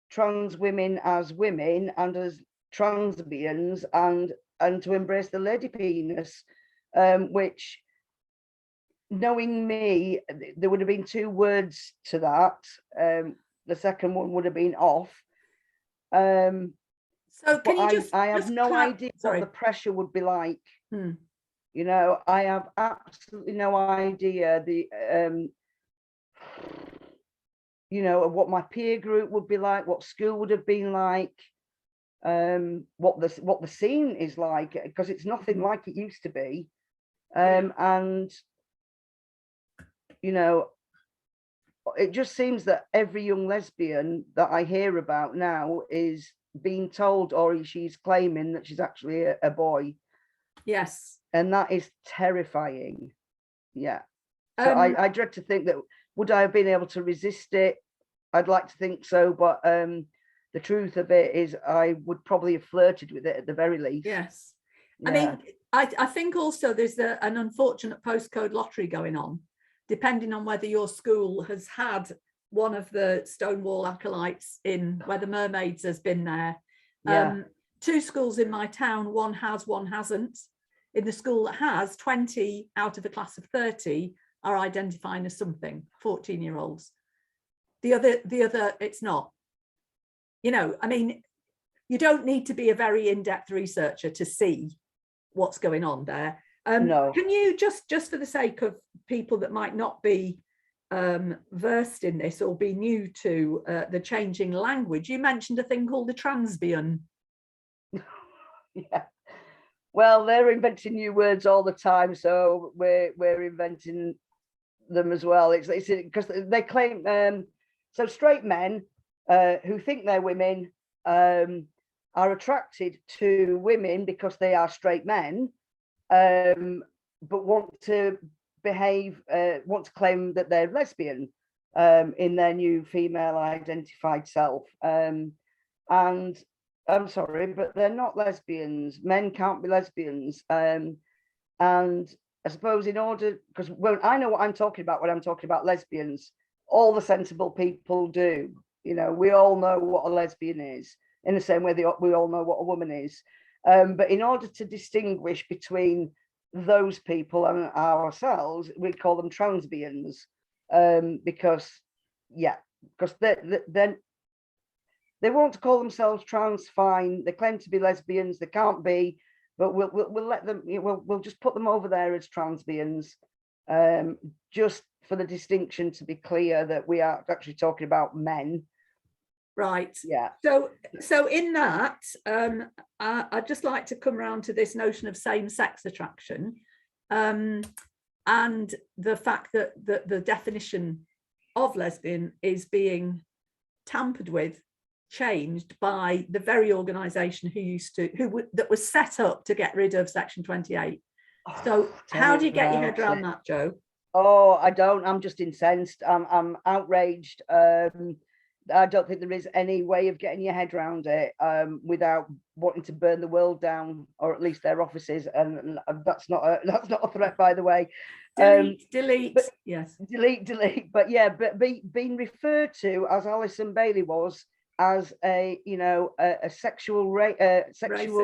trans women as women and as transbians, and to embrace the lady penis, which, knowing me, there would have been 2 words to that. The second one would have been off. So can you just, I have no idea what the pressure would be like. You know, I have absolutely no idea you know, what my peer group would be like, what school would have been like, what the scene is like, because it's nothing like it used to be. And you know, it just seems that every young lesbian that I hear about now is being told, or she's claiming, that she's actually a boy. Yes. And that is terrifying. Yeah. So I dread to think that, would I have been able to resist it? I'd like to think so, but the truth of it is I would probably have flirted with it at the very least. Yes. Yeah. I mean, I think also there's an unfortunate postcode lottery going on, depending on whether your school has had one of the Stonewall acolytes in, where the Mermaids has been there. 2 schools in my town, one has, one hasn't. In the school that has, 20 out of a class of 30 are identifying as something, 14-year-olds. The other, it's not. You know, I mean, you don't need to be a very in-depth researcher to see what's going on there. No. Can you just for the sake of people that might not be versed in this or be new to the changing language, you mentioned a thing called the Transbian. Yeah. Well, they're inventing new words all the time, so we're inventing them as well. It's because they claim so straight men who think they're women are attracted to women because they are straight men, but want to claim that they're lesbian in their new female identified self. And I'm sorry, but they're not lesbians. Men can't be lesbians. And I suppose in order, because when I know what I'm talking about when I'm talking about lesbians, all the sensible people do. You know, we all know what a lesbian is, in the same way we all know what a woman is. But in order to distinguish between those people and ourselves, we call them transbians, because they want to call themselves trans, fine. They claim to be lesbians. They can't be, but we'll let them. We'll just put them over there as transbians, just for the distinction to be clear that we are actually talking about men. Right. Yeah. So in that, I'd just like to come around to this notion of same-sex attraction, and the fact that the definition of lesbian is being tampered with, changed by the very organisation that was set up to get rid of Section 28. So how do you get your head around that, Joe? Oh, I don't. I'm just incensed. I'm outraged. I don't think there is any way of getting your head around it without wanting to burn the world down, or at least their offices. And that's not a threat, by the way. Delete. But, yes. Delete. But yeah, but being referred to, as Alison Bailey was, as a sexual racist.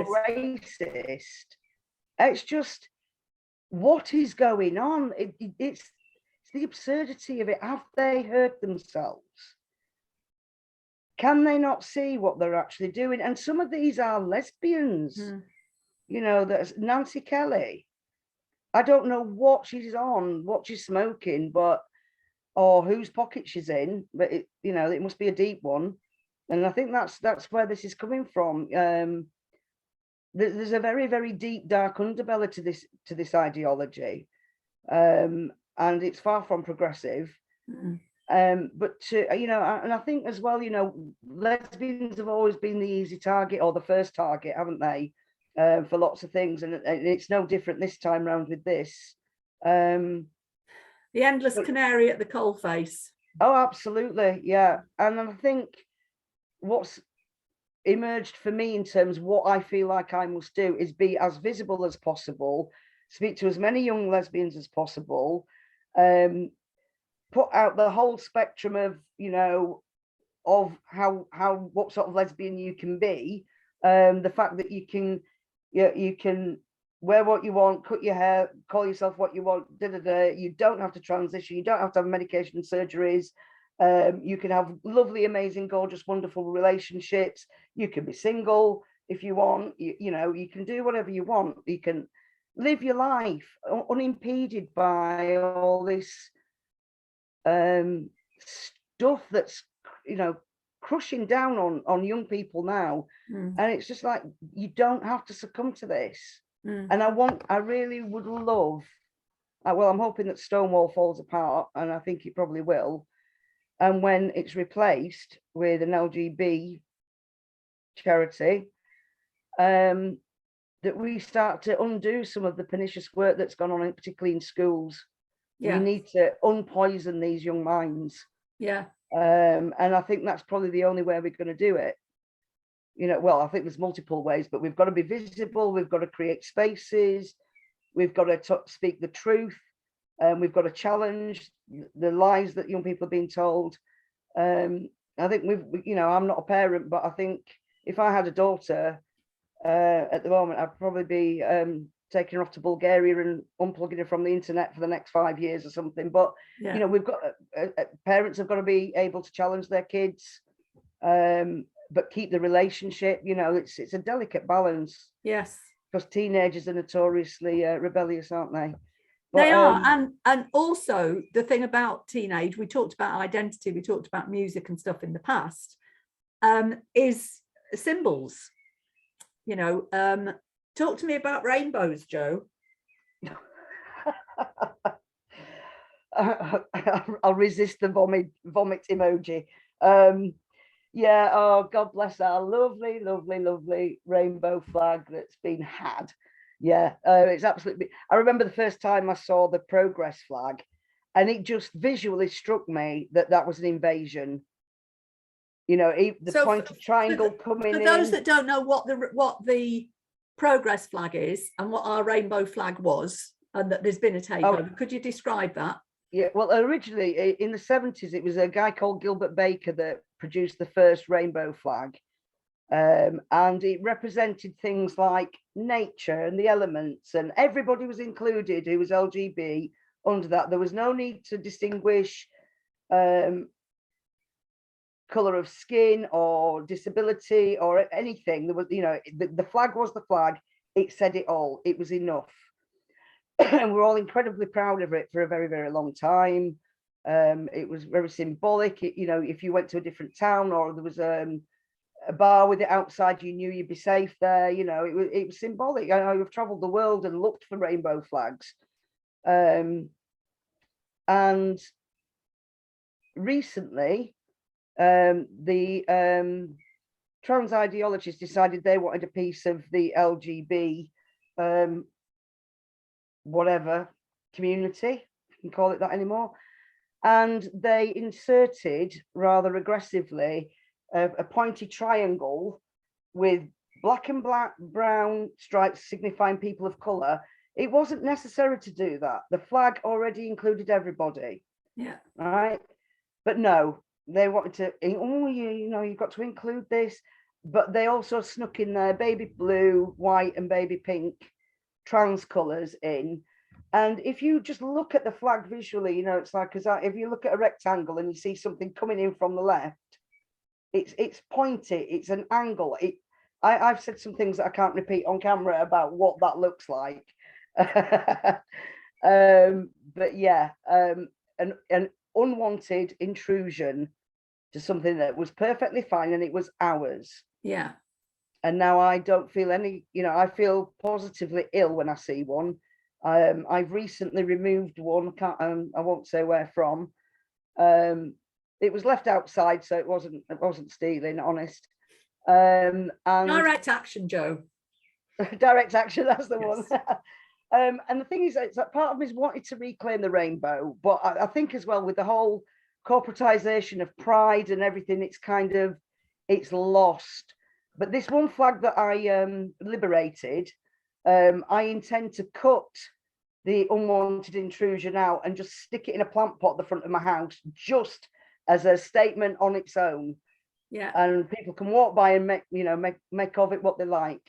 It's just, what is going on? It's the absurdity of it. Have they hurt themselves? Can they not see what they're actually doing? And some of these are lesbians. You know, that's Nancy Kelly. I don't know what she's on, what she's smoking, or whose pocket she's in, but it must be a deep one. And I think that's where this is coming from. There's a very, very deep, dark underbelly to this ideology, and it's far from progressive. But and I think as well, lesbians have always been the easy target, or the first target, haven't they, for lots of things, and it's no different this time round with this. The endless canary at the coalface. Oh, absolutely, yeah. And I think what's emerged for me in terms of what I feel like I must do is be as visible as possible, speak to as many young lesbians as possible, put out the whole spectrum of what sort of lesbian you can be, the fact that you can wear what you want, cut your hair, call yourself what you want, you don't have to transition, you don't have to have medication and surgeries. You can have lovely, amazing, gorgeous, wonderful relationships. You can be single if you want. You can do whatever you want. You can live your life unimpeded by all this stuff that's crushing down on young people now. And it's just like, you don't have to succumb to this. And I really would love, well, I'm hoping that Stonewall falls apart, and I think it probably will. And when it's replaced with an LGB charity, that we start to undo some of the pernicious work that's gone on, particularly in schools. We need to unpoison these young minds. And I think that's probably the only way we're going to do it. Well, I think there's multiple ways, but we've got to be visible. We've got to create spaces. We've got to speak the truth. We've got to challenge the lies that young people are being told. I think I'm not a parent, but I think if I had a daughter, at the moment. I'd probably be taking her off to Bulgaria and unplugging her from the internet for the next 5 years or something. But you know, we've got parents have got to be able to challenge their kids, but keep the relationship. You know, it's a delicate balance. Yes, because teenagers are notoriously rebellious, aren't they? But, they are. And also the thing about teenage, we talked about identity, we talked about music and stuff in the past, is symbols. You know, talk to me about rainbows, Joe. I'll resist the vomit emoji. Yeah, oh, God bless our lovely, lovely, lovely rainbow flag that's been had. Yeah, it's absolutely. I remember the first time I saw the progress flag, and it just visually struck me that that was an invasion. You know, the pointed triangle coming in. For those that don't know what the progress flag is and what our rainbow flag was, and that there's been a takeover, could you describe that? Yeah, well, originally in the 70s, it was a guy called Gilbert Baker that produced the first rainbow flag. And it represented things like nature and the elements, and everybody was included who was LGB under that. There was no need to distinguish color of skin or disability or anything. There was, you know, the flag was the flag. It said it all. It was enough. And we're all incredibly proud of it for a very, very long time. It was very symbolic. You know, if you went to a different town or there was a bar with it outside, you knew you'd be safe there. You know, it was symbolic. I know I've traveled the world and looked for rainbow flags. And recently, the trans ideologists decided they wanted a piece of the LGB whatever community, if you can call it that anymore. And they inserted rather aggressively a pointy triangle with black and brown stripes signifying people of color. It wasn't necessary to do that. The flag already included everybody. Yeah. Right. But no, they wanted to, oh, you know, you've got to include this. But they also snuck in there baby blue, white, and baby pink trans colors in. And if you just look at the flag visually, you know, it's like, if you look at a rectangle and you see something coming in from the left, it's pointy, it's an angle. I've said some things that I can't repeat on camera about what that looks like. But yeah, an unwanted intrusion to something that was perfectly fine and it was ours. Yeah. And now I don't feel any, you know, I feel positively ill when I see one. I've recently removed one. I won't say where from. It was left outside, so it wasn't stealing, honest. And direct action, Joe. Direct action, that's the yes. one. And the thing is, it's that part of me is wanted to reclaim the rainbow, but I think as well with the whole corporatization of pride and everything, it's lost. But this one flag that I liberated, I intend to cut the unwanted intrusion out and just stick it in a plant pot at the front of my house, just as a statement on its own. Yeah. And people can walk by and make of it what they like.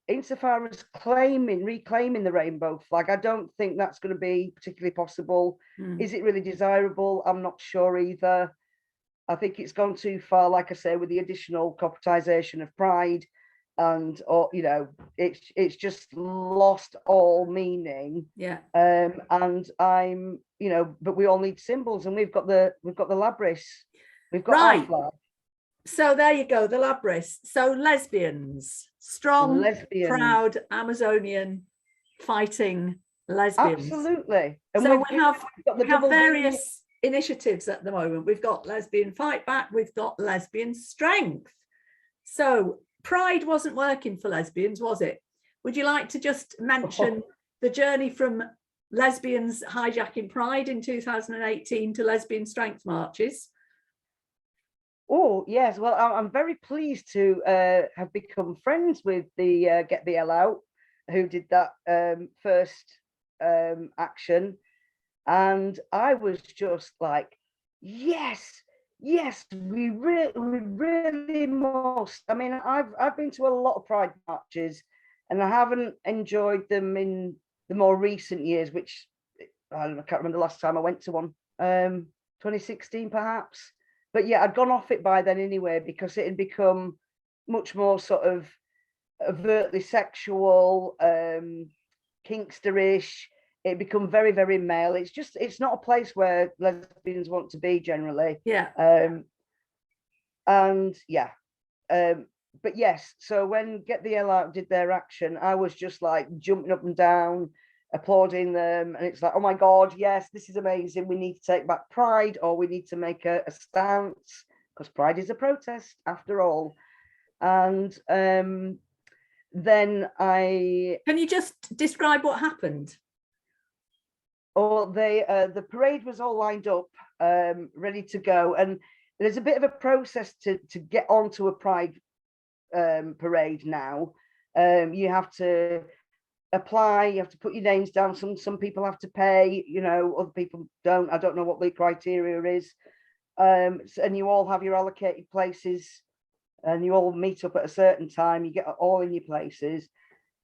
Insofar as reclaiming the rainbow flag, I don't think that's going to be particularly possible. Is it really desirable? I'm not sure either. I think it's gone too far, like I say, with the additional corporatization of pride, and you know, it's just lost all meaning. Yeah. And I'm, you know, but we all need symbols, and we've got the Labris, we've got right. our flag. So there you go, the Labris. So lesbians, strong, proud, Amazonian, fighting lesbians. Absolutely. And so we have various initiatives at the moment. We've got Lesbian Fight Back, we've got Lesbian Strength. So pride wasn't working for lesbians, was it? Would you like to just mention the journey from lesbians hijacking pride in 2018 to lesbian strength marches? Oh, yes. Well, I'm very pleased to have become friends with the Get the L Out, who did that first action. And I was just like, yes, Yes, we really must. I mean, I've been to a lot of Pride marches, and I haven't enjoyed them in the more recent years, which I can't remember the last time I went to one. 2016 perhaps. But yeah, I'd gone off it by then anyway, because it had become much more sort of overtly sexual, kingsterish. It become very, very male. It's not a place where lesbians want to be generally. Yeah. And yeah, but yes, so when Get the Hell Out did their action, I was just like jumping up and down, applauding them, and it's like, oh my god, yes, this is amazing. We need to take back Pride, or we need to make a stance, because Pride is a protest after all. And then Can you just describe what happened? The parade was all lined up, ready to go, and there's a bit of a process to get onto a Pride parade now. You have to apply, you have to put your names down. Some people have to pay, you know, other people don't. I don't know what the criteria is. And you all have your allocated places, and you all meet up at a certain time. You get all in your places.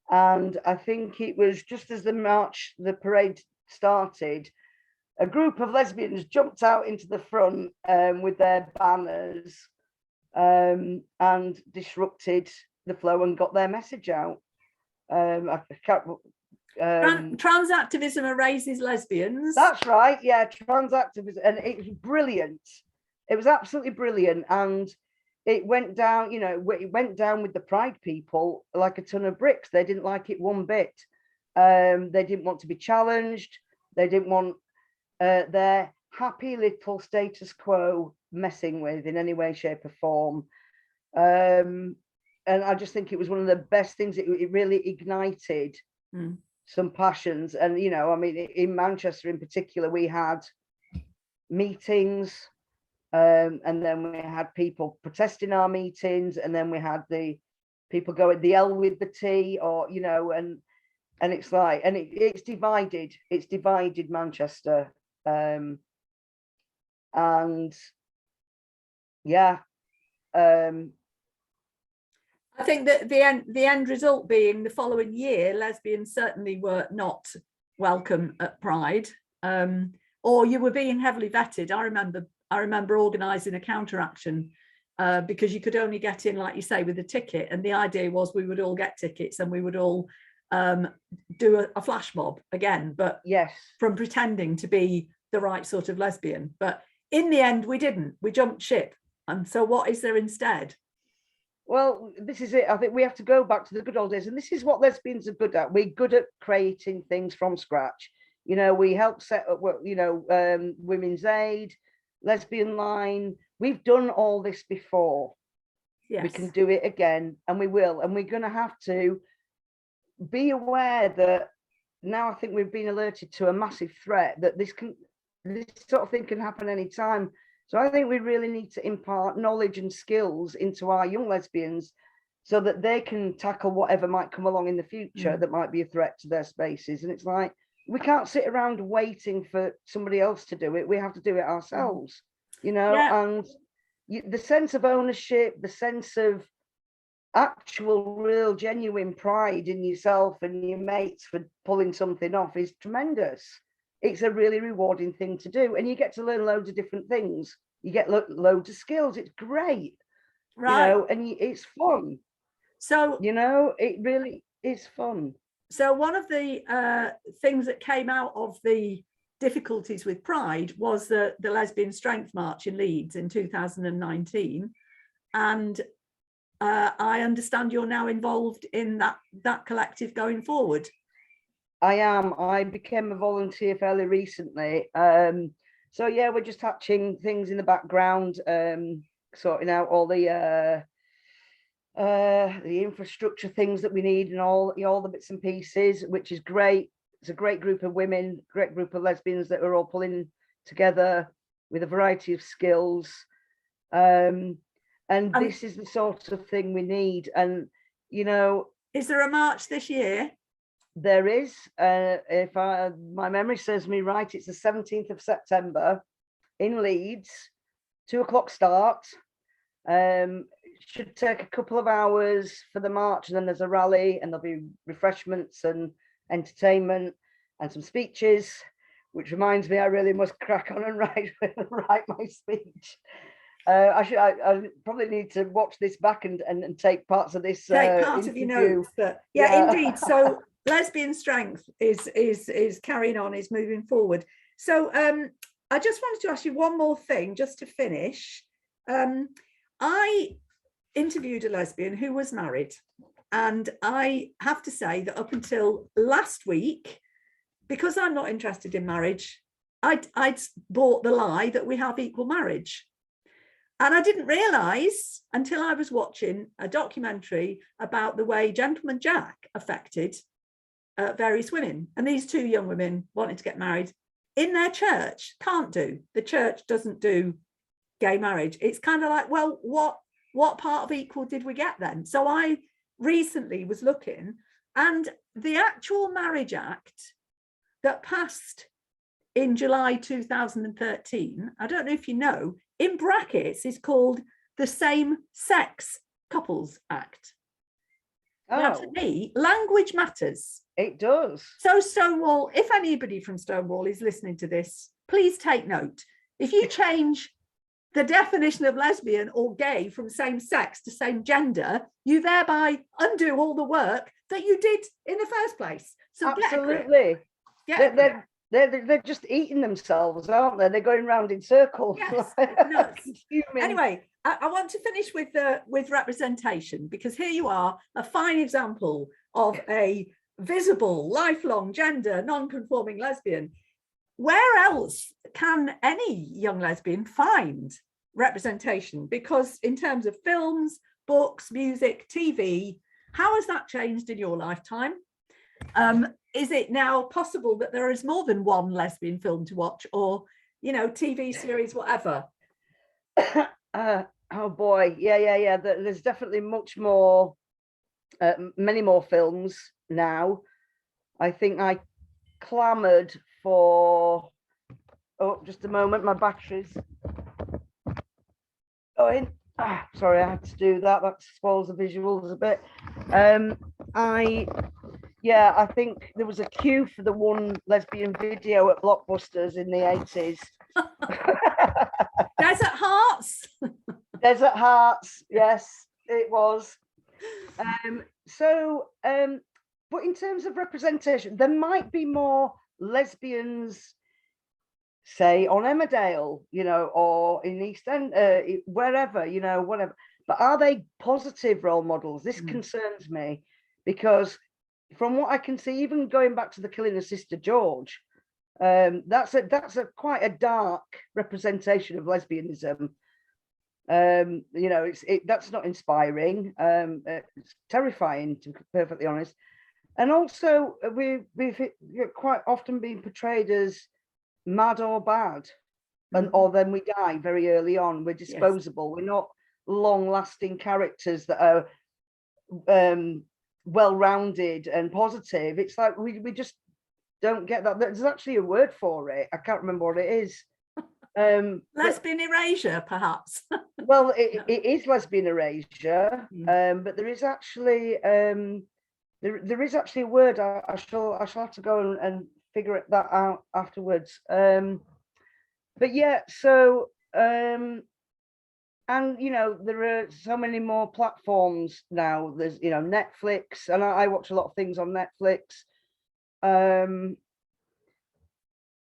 And I think it was just as the parade started, a group of lesbians jumped out into the front with their banners, and disrupted the flow and got their message out. I can't, trans activism erases lesbians. That's right, yeah, trans activism, and it was brilliant. It was absolutely brilliant, and it went down, you know, it went down with the Pride people like a ton of bricks. They didn't like it one bit. They didn't want to be challenged. They didn't want their happy little status quo messing with in any way, shape, or form. And I just think it was one of the best things. It really ignited some passions. And, you know, I mean, in Manchester in particular, we had meetings, and then we had people protesting our meetings, and then we had the people going the L with the T, or, you know, and it's like, and it's divided Manchester. And yeah, I think that the end result being the following year, lesbians certainly were not welcome at Pride, or you were being heavily vetted. I remember organising a counteraction because you could only get in, like you say, with a ticket, and the idea was we would all get tickets and we would all do a flash mob again, but yes, from pretending to be the right sort of lesbian. But in the end, we didn't. We jumped ship. And so what is there instead? Well, this is it. I think we have to go back to the good old days. And this is what lesbians are good at. We're good at creating things from scratch. You know, we help set up, you know, Women's Aid, Lesbian Line. We've done all this before. Yes. We can do it again, and we will. And we're going to have to be aware that now I think we've been alerted to a massive threat, that this sort of thing can happen anytime. So I think we really need to impart knowledge and skills into our young lesbians so that they can tackle whatever might come along in the future that might be a threat to their spaces. And it's like, we can't sit around waiting for somebody else to do it. We have to do it ourselves, you know. Yeah. And the sense of ownership, the sense of actual, real, genuine pride in yourself and your mates for pulling something off is tremendous. It's a really rewarding thing to do, and you get to learn loads of different things. You get loads of skills. It's great, right? You know, and it's fun. So, you know, it really is fun. So one of the things that came out of the difficulties with Pride was the Lesbian Strength March in Leeds in 2019, and I understand you're now involved in that collective going forward. I am. I became a volunteer fairly recently. So yeah, we're just hatching things in the background, sorting out all the infrastructure things that we need and all the bits and pieces, which is great. It's a great group of women, great group of lesbians that are all pulling together with a variety of skills. And this is the sort of thing we need. And, you know, is there a march this year? There is, if my memory serves me right, it's the 17th of September in Leeds 2 o'clock start. Should take a couple of hours for the march, and then there's a rally, and there'll be refreshments and entertainment and some speeches, which reminds me I really must crack on and write my speech. I probably need to watch this back and take parts of this. Take part of your notes, but yeah, indeed. So lesbian strength is carrying on, is moving forward. So I just wanted to ask you one more thing just to finish. I interviewed a lesbian who was married, and I have to say that up until last week, because I'm not interested in marriage, I'd bought the lie that we have equal marriage. And I didn't realise until I was watching a documentary about the way Gentleman Jack affected various women. And these two young women wanted to get married in their church. Can't do. The church doesn't do gay marriage. It's kind of like, well, what part of equal did we get then? So I recently was looking, and the actual Marriage Act that passed in July 2013, I don't know if you know, in brackets is called the Same-Sex Couples Act. Oh. Now, to me, language matters. It does. So Stonewall, if anybody from Stonewall is listening to this, please take note. If you change the definition of lesbian or gay from same sex to same gender, you thereby undo all the work that you did in the first place. So absolutely. They're just eating themselves, aren't they? They're going round in circles. Yes, anyway, I want to finish with representation, because here you are, a fine example of a visible, lifelong, gender non-conforming lesbian. Where else can any young lesbian find representation? Because in terms of films, books, music, TV, how has that changed in your lifetime? Is it now possible that there is more than one lesbian film to watch, or, you know, TV series, whatever? Oh boy, yeah. There's definitely much more, many more films now. I think I clamoured for, oh, just a moment, my batteries going. Sorry, I had to do that. That spoils the visuals a bit. I think there was a queue for the one lesbian video at Blockbusters in the 80s. Desert Hearts. Desert Hearts, yes, it was. But in terms of representation, there might be more lesbians, say, on Emmerdale, you know, or in East End, wherever, you know, whatever. But are they positive role models? This concerns me, because from what I can see, even going back to the killing of Sister George, that's a quite a dark representation of lesbianism. You know, that's not inspiring. It's terrifying, to be perfectly honest. And also, we've quite often been portrayed as mad or bad, or then we die very early on. We're disposable. Yes. We're not long-lasting characters that are well-rounded and positive. It's like we just don't get that. There's actually a word for it. I can't remember what it is. Lesbian erasure, perhaps. Well, it is lesbian erasure, but there is actually there is actually a word. I shall have to go and figure that out afterwards. But yeah, so and you know, there are so many more platforms now. There's, you know, Netflix, and I watch a lot of things on Netflix.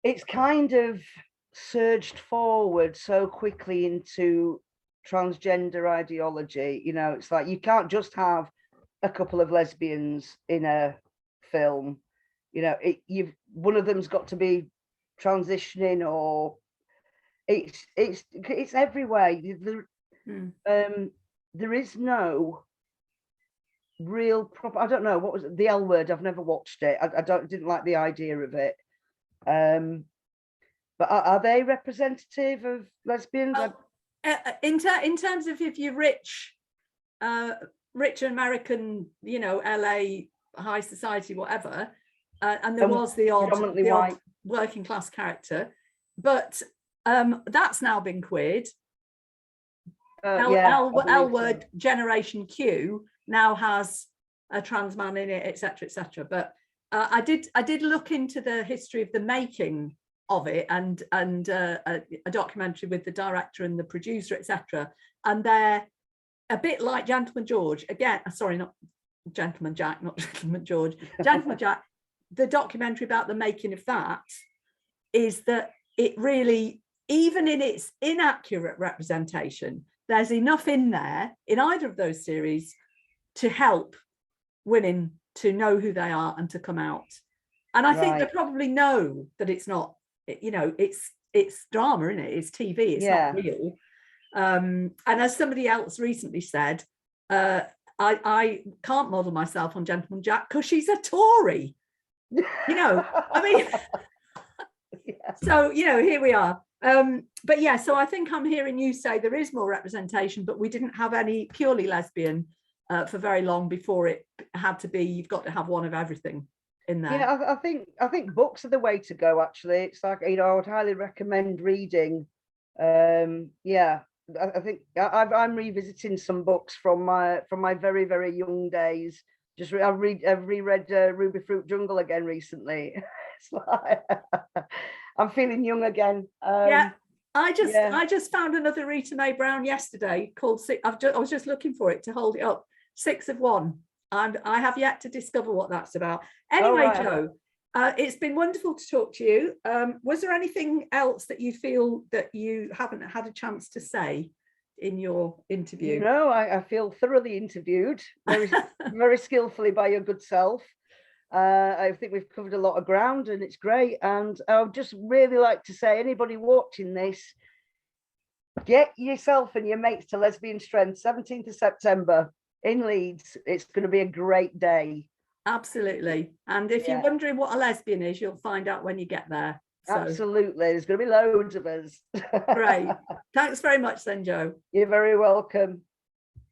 It's kind of surged forward so quickly into transgender ideology. You know, it's like you can't just have a couple of lesbians in a film. You know, one of them's got to be transitioning, or it's everywhere. There is no real proper. I don't know what was it, the L Word. I've never watched it. I didn't like the idea of it. But are they representative of lesbians? In terms of, if you're rich American, you know, LA high society, whatever, and there was the odd working class character, but that's now been queered. L Word Generation Q now has a trans man in it, etc., etc. But I did look into the history of the making of it, and a documentary with the director and the producer, etc. And they're a bit like Gentleman George. Again, sorry, not Gentleman Jack, not Gentleman George. Gentleman Jack. The documentary about the making of that is that it really, even in its inaccurate representation, there's enough in there in either of those series to help women to know who they are and to come out. And I think they probably know that it's not, you know, it's drama, isn't it? It's TV, it's not real. And as somebody else recently said, I can't model myself on Gentleman Jack because she's a Tory. You know, I mean, so, you know, here we are. But yeah, so I think I'm hearing you say there is more representation, but we didn't have any purely lesbian for very long before it had to be, you've got to have one of everything in there. Yeah, I think books are the way to go, actually. It's like, you know, I would highly recommend reading. Yeah, I think I'm revisiting some books from my very, very young days. I've reread Ruby Fruit Jungle again recently. It's like I'm feeling young again. I just found another Rita Mae Brown yesterday called I was just looking for it to hold it up. 6 of 1. And I have yet to discover what that's about. Anyway, Jo, it's been wonderful to talk to you. Was there anything else that you feel that you haven't had a chance to say in your interview? No, I feel thoroughly interviewed, very, very skillfully by your good self. I think we've covered a lot of ground and it's great. And I would just really like to say, anybody watching this, get yourself and your mates to Lesbian Strength, 17th of September in Leeds. It's going to be a great day. Absolutely. And if you're wondering what a lesbian is, you'll find out when you get there. So. Absolutely. There's going to be loads of us. Great. Thanks very much then, Jo. You're very welcome.